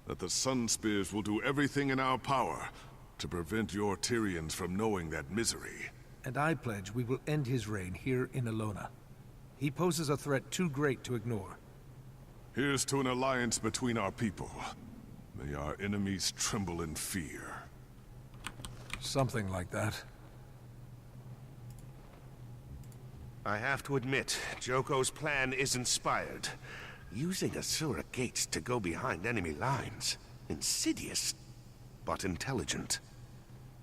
that the Sun Spears will do everything in our power to prevent your Tyrians from knowing that misery. And I pledge we will end his reign here in Elona. He poses a threat too great to ignore. Here's to an alliance between our people. May our enemies tremble in fear. Something like that. I have to admit, Joko's plan is inspired. Using Asura gates to go behind enemy lines. Insidious, but intelligent.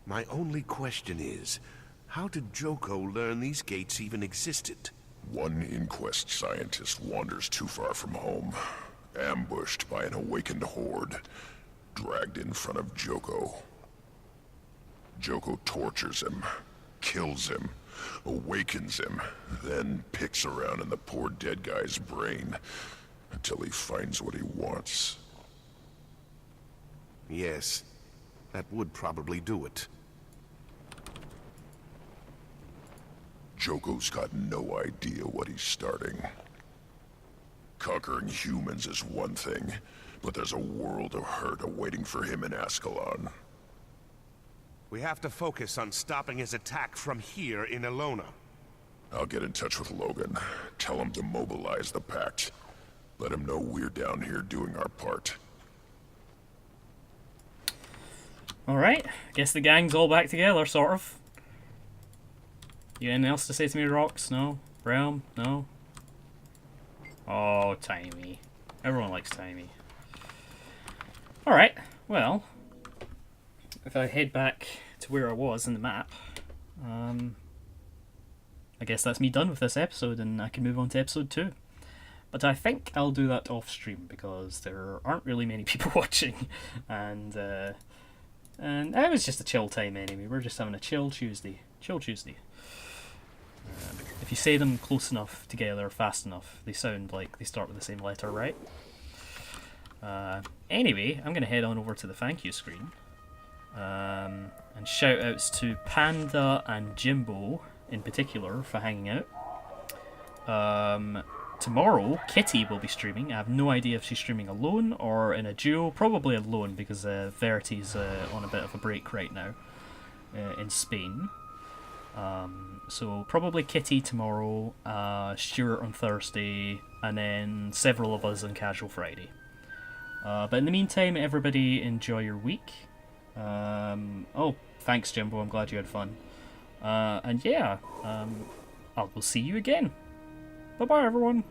My only question is, how did Joko learn these gates even existed? One Inquest scientist wanders too far from home, ambushed by an awakened horde, dragged in front of Joko. Joko tortures him, kills him, awakens him, then picks around in the poor dead guy's brain until he finds what he wants. Yes, that would probably do it. Joko's got no idea what he's starting. Conquering humans is one thing, but there's a world of hurt awaiting for him in Ascalon. We have to focus on stopping his attack from here in Elona. I'll get in touch with Logan. Tell him to mobilize the Pact. Let him know we're down here doing our part. Alright, guess the gang's all back together, sort of. You anything else to say to me, Rox? No? Bram? No? Oh, Timey. Everyone likes Timey. Alright, well, if I head back to where I was in the map, I guess that's me done with this episode and I can move on to episode 2. But I think I'll do that off stream because there aren't really many people watching, and it was just a chill time anyway. We're just having a chill Tuesday. If you say them close enough together, fast enough, they sound like they start with the same letter, right? Anyway, I'm going to head on over to the thank you screen. And shout outs to Panda and Jimbo in particular for hanging out. Tomorrow, Kitty will be streaming. I have no idea if she's streaming alone or in a duo. Probably alone because Verity's on a bit of a break right now in Spain. So probably Kitty tomorrow, Stuart on Thursday, and then several of us on Casual Friday. But in the meantime, everybody enjoy your week. Oh, thanks Jimbo, I'm glad you had fun. And yeah, I will see you again. Bye bye everyone.